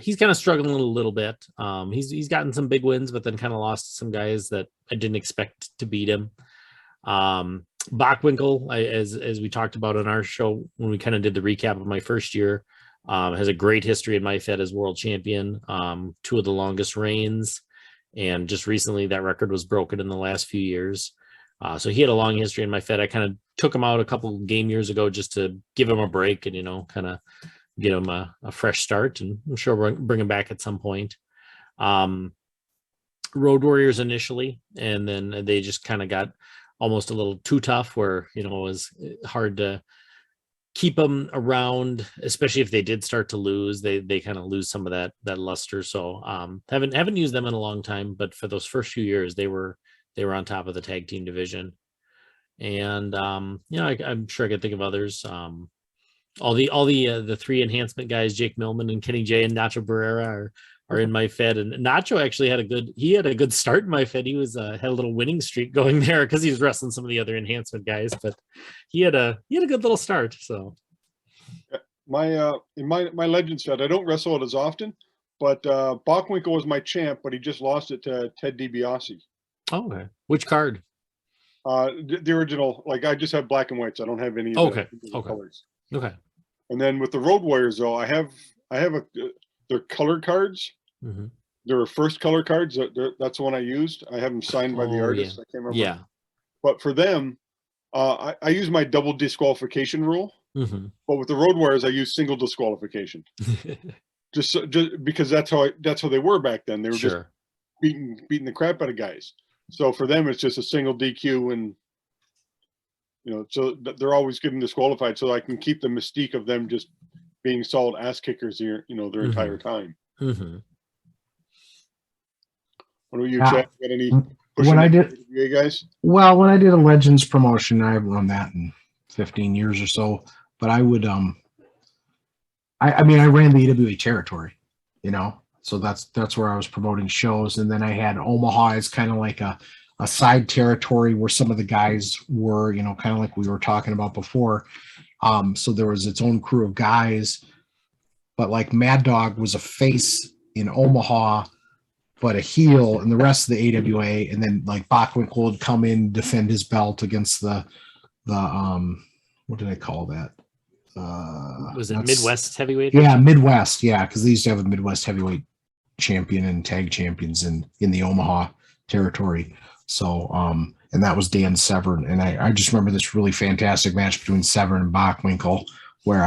he's kind of struggling a little bit. He's gotten some big wins, but then kind of lost some guys that I didn't expect to beat him. Bockwinkel, as we talked about on our show when we kind of did the recap of my first year, has a great history in my Fed as world champion, 2 of the longest reigns, and just recently that record was broken in the last few years. So he had a long history in my Fed. I kind of took him out a couple game years ago just to give him a break and kind of get him a fresh start, and I'm sure we'll bring him back at some point. Road Warriors initially, and then they just kind of got almost a little too tough where, it was hard to keep them around, especially if they did start to lose. They kind of lose some of that luster. So haven't used them in a long time, but for those first few years, they were on top of the tag team division. And I'm sure I could think of others. All the 3 enhancement guys, Jake Millman and Kenny J and Nacho Barrera are in my Fed, and Nacho actually had a good start in my Fed. He was had a little winning streak going there because he was wrestling some of the other enhancement guys, but he had a good little start. So in my Legends Fed, I don't wrestle it as often, but Bockwinkel was my champ, but he just lost it to Ted DiBiase. Oh, okay. Which card? The original. Like, I just have black and whites. I don't have any of the colors. Okay. And then with the Road Warriors, though, I have they're colored cards. Mm-hmm. There were first color cards. That's the one I used. I have them signed by the artist. Yeah. I can't remember. Yeah. But for them, I use my double disqualification rule. Mm-hmm. But with the Road Warriors, I use single disqualification. just because that's how they were back then. They were just beating the crap out of guys. So for them, it's just a single DQ, and so they're always getting disqualified. So I can keep the mystique of them just being solid ass kickers their entire time. Mm-hmm. What about you, Chad? Got any when I did, guys? Well, when I did a Legends promotion, I haven't run that in 15 years or so. But I would, I ran the AWA territory, so that's where I was promoting shows, and then I had Omaha as kind of like a side territory where some of the guys were, kind of like we were talking about before. So there was its own crew of guys, but like Mad Dog was a face in Omaha, but a heel in the rest of the AWA. And then like Bockwinkel would come in, defend his belt against the what did I call that? Was it Midwest heavyweight? Yeah, Midwest. Yeah, because they used to have a Midwest heavyweight champion and tag champions in the Omaha territory. So, and that was Dan Severn. And I just remember this really fantastic match between Severn and Bockwinkel, where,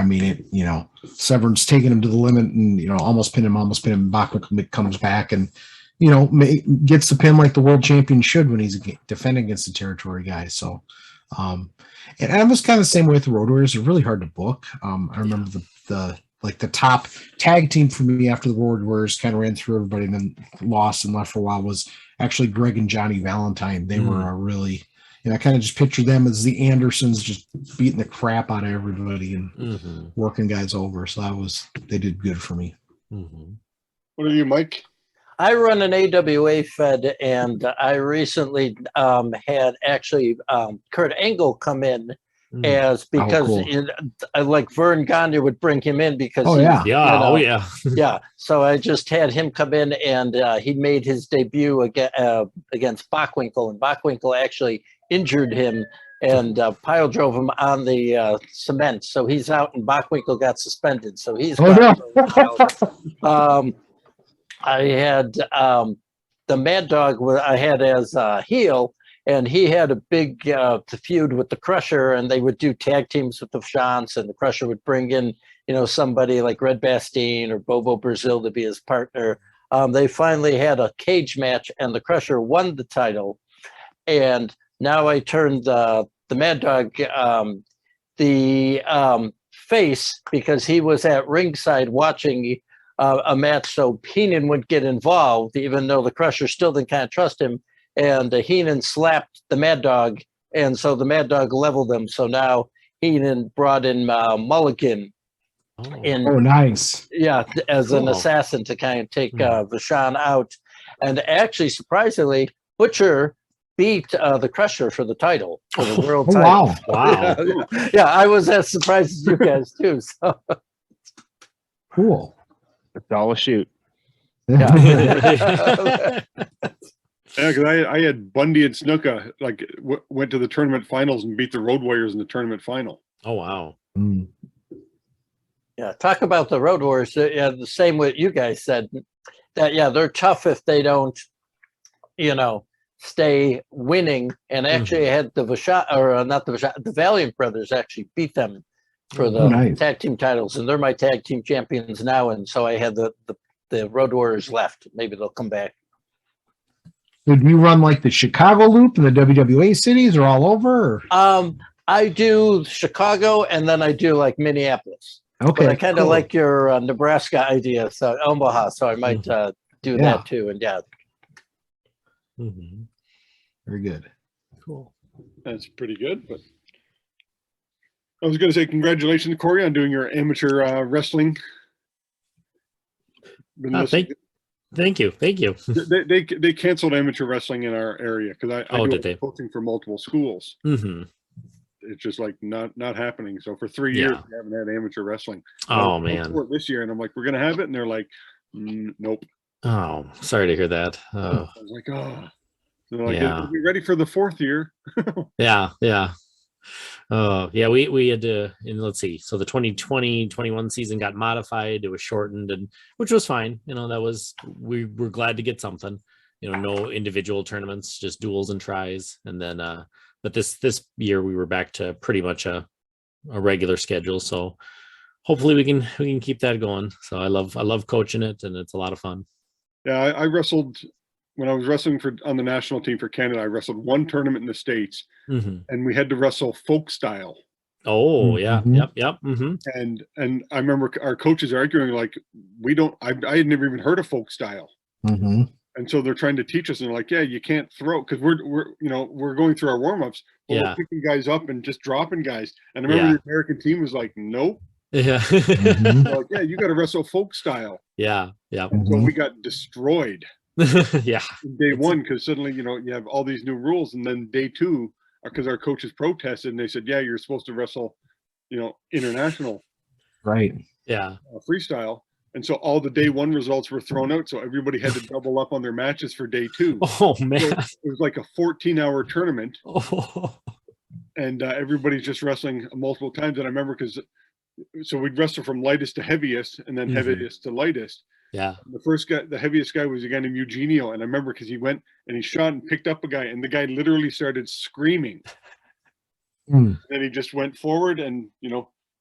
Severn's taking him to the limit and, almost pin him. Bockwinkel comes back and, gets the pin like the world champion should when he's defending against the territory guy. So, and I was kind of the same way with the Road Warriors. They're really hard to book. I remember the top tag team for me after the Road Warriors kind of ran through everybody and then lost and left for a while was actually Greg and Johnny Valentine. They were a really, I kind of just pictured them as the Andersons just beating the crap out of everybody and working guys over. So they did good for me. Mm-hmm. What are you, Mike? I run an AWA Fed, and I recently had actually Kurt Angle come in like Vern Gagne would bring him in because So I just had him come in, and he made his debut against Bockwinkel, and Bockwinkel actually injured him and pile drove him on the cement. So he's out, and Bockwinkel got suspended. So he's I had the Mad Dog I had as a heel, and he had a big feud with the Crusher, and they would do tag teams with the Vachons, and the Crusher would bring in, somebody like Red Bastien or Bobo Brazil to be his partner. They finally had a cage match, and the Crusher won the title. And now I turned the Mad Dog the face because he was at ringside watching a match, so Heenan would get involved, even though the Crusher still didn't kind of trust him. And Heenan slapped the Mad Dog and so the Mad Dog leveled them. So now he then brought in Mulligan in, nice. yeah, as an Cool. assassin to kind of take Vachon out. And actually, surprisingly, Butcher beat the Crusher for the title, for the world title. Wow. Yeah, I was as surprised as you guys too. So Cool. It's all a shoot. yeah. Yeah, because I had Bundy and Snuka like went to the tournament finals and beat the Road Warriors in the tournament final. Oh, wow. Mm. Yeah, talk about the Road Warriors. Yeah, the same what you guys said. That they're tough if they don't, stay winning. And actually, I had the Vachon, or not the Vachon, the Valiant brothers actually beat them for the tag team titles, and they're my tag team champions now. And so I had the Road Warriors left. Maybe they'll come back. Did you run like the Chicago loop and the WWA cities or all over? Or? I do Chicago, and then I do like Minneapolis. Okay, but I kind of like your Nebraska idea, so Omaha. So I might do that too. And very good. Cool. That's pretty good. But I was going to say congratulations, Cory, on doing your amateur wrestling. Thank you. They canceled amateur wrestling in our area because I do coaching for multiple schools. It's just like not happening. So for 3 years, we haven't had amateur wrestling. Oh man! This year, and I'm like, we're gonna have it, and they're like, nope. Oh, sorry to hear that. I was like, oh. They're like, are we ready for the 4th year? Yeah. Oh, yeah. We had to, and let's see. So the 2020-21 season got modified. It was shortened, and which was fine. That was we were glad to get something. No individual tournaments, just duels and tries, and then. But this year we were back to pretty much a regular schedule. So hopefully we can keep that going. So I love coaching it, and it's a lot of fun. Yeah, I wrestled when I was wrestling on the national team for Canada. I wrestled one tournament in the States, and we had to wrestle folk style. Oh yeah, yep. And I remember our coaches arguing like, I had never even heard of folk style. And so they're trying to teach us, and they're like, yeah, you can't throw, because we're going through our warm-ups, we're picking guys up and just dropping guys. And I remember the American team was like, nope. Yeah. Like, yeah, you got to wrestle folk style. Yeah. So we got destroyed. Yeah. Day one, because suddenly you have all these new rules, and then day two, because our coaches protested and they said, yeah, you're supposed to wrestle, international. Right. Yeah. Freestyle. And so all the day one results were thrown out. So everybody had to double up on their matches for day two. Oh, man. So it was like a 14-hour tournament. Oh. And everybody's just wrestling multiple times. And I remember so we'd wrestle from lightest to heaviest, and then heaviest to lightest. Yeah. The heaviest guy was a guy named Eugenio. And I remember because he went and he shot and picked up a guy, and the guy literally started screaming. And he just went forward and,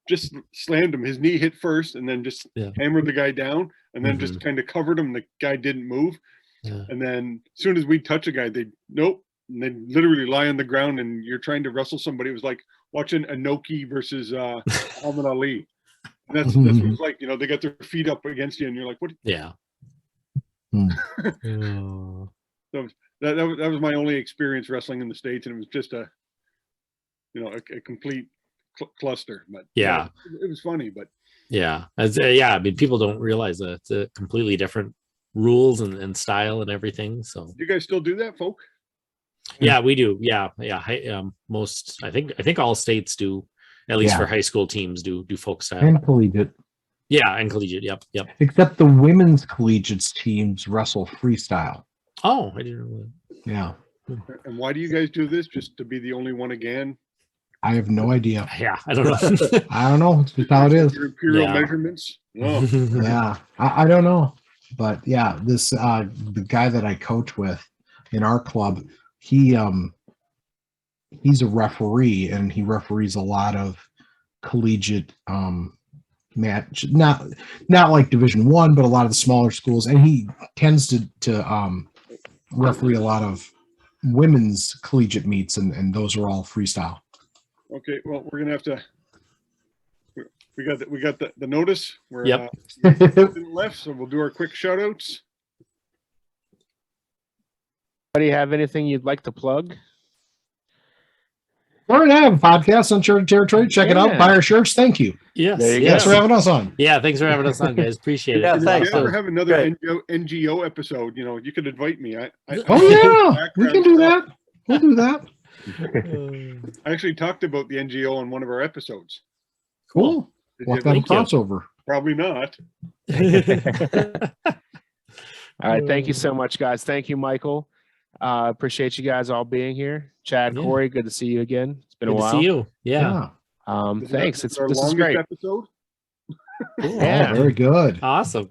just slammed him. His knee hit first, and then just hammered the guy down, and then just kind of covered him. The guy didn't move. Yeah. And then as soon as we'd touch a guy, nope. And they literally lie on the ground, and you're trying to wrestle somebody. It was like watching Inoki versus Muhammad Ali. And that's what it was like. They got their feet up against you, and you're like, what? Yeah. So that was my only experience wrestling in the States, and it was just a complete cluster. But it was funny. But I mean, people don't realize that it's a completely different rules and style and everything. So do you guys still do that, folk? Yeah, we do. Yeah. Most, I think all states do, at least for high school teams, do folk style and collegiate. Yeah, and collegiate. Yep. Except the women's collegiate teams wrestle freestyle. Oh, I didn't know that. Yeah. And why do you guys do this? Just to be the only one again? I have no idea. Yeah, I don't know. I don't know. It's just how it is. Your imperial measurements? Oh. Yeah, I don't know. But yeah, this the guy that I coach with in our club, he's a referee, and he referees a lot of collegiate match, not like Division I, but a lot of the smaller schools, and he tends to referee a lot of women's collegiate meets, and those are all freestyle. Okay, well, we're gonna have to. We got the notice. We're left, so we'll do our quick shout outs. Do you have anything you'd like to plug? We're going to have a podcast, Uncharted Territory. Check it out. Yeah. Buy our shirts. Thank you. Yes. There you go. Thanks for having us on. Yeah, thanks for having us on, guys. Appreciate Yeah, it. And thanks. if you ever So, have another great. NGO episode, you could invite me. Oh, yeah. We can do that. We'll do that. I actually talked about the NGO on one of our episodes. Cool. Did We'll you have to have a Thank you. crossover. Probably not. All right. Thank you so much, guys. Thank you, Michael. Appreciate you guys all being here. Chad, Yeah. Cory, good to see you again. It's been Good a to while. see you. Yeah. Thanks. This is our This is longest great. episode. Yeah. Oh, very good. Awesome.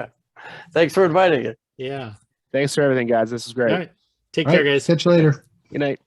Thanks for inviting us. Yeah. Thanks for everything, guys. This is great. All right. Take All care, right, guys. catch you later. Good night.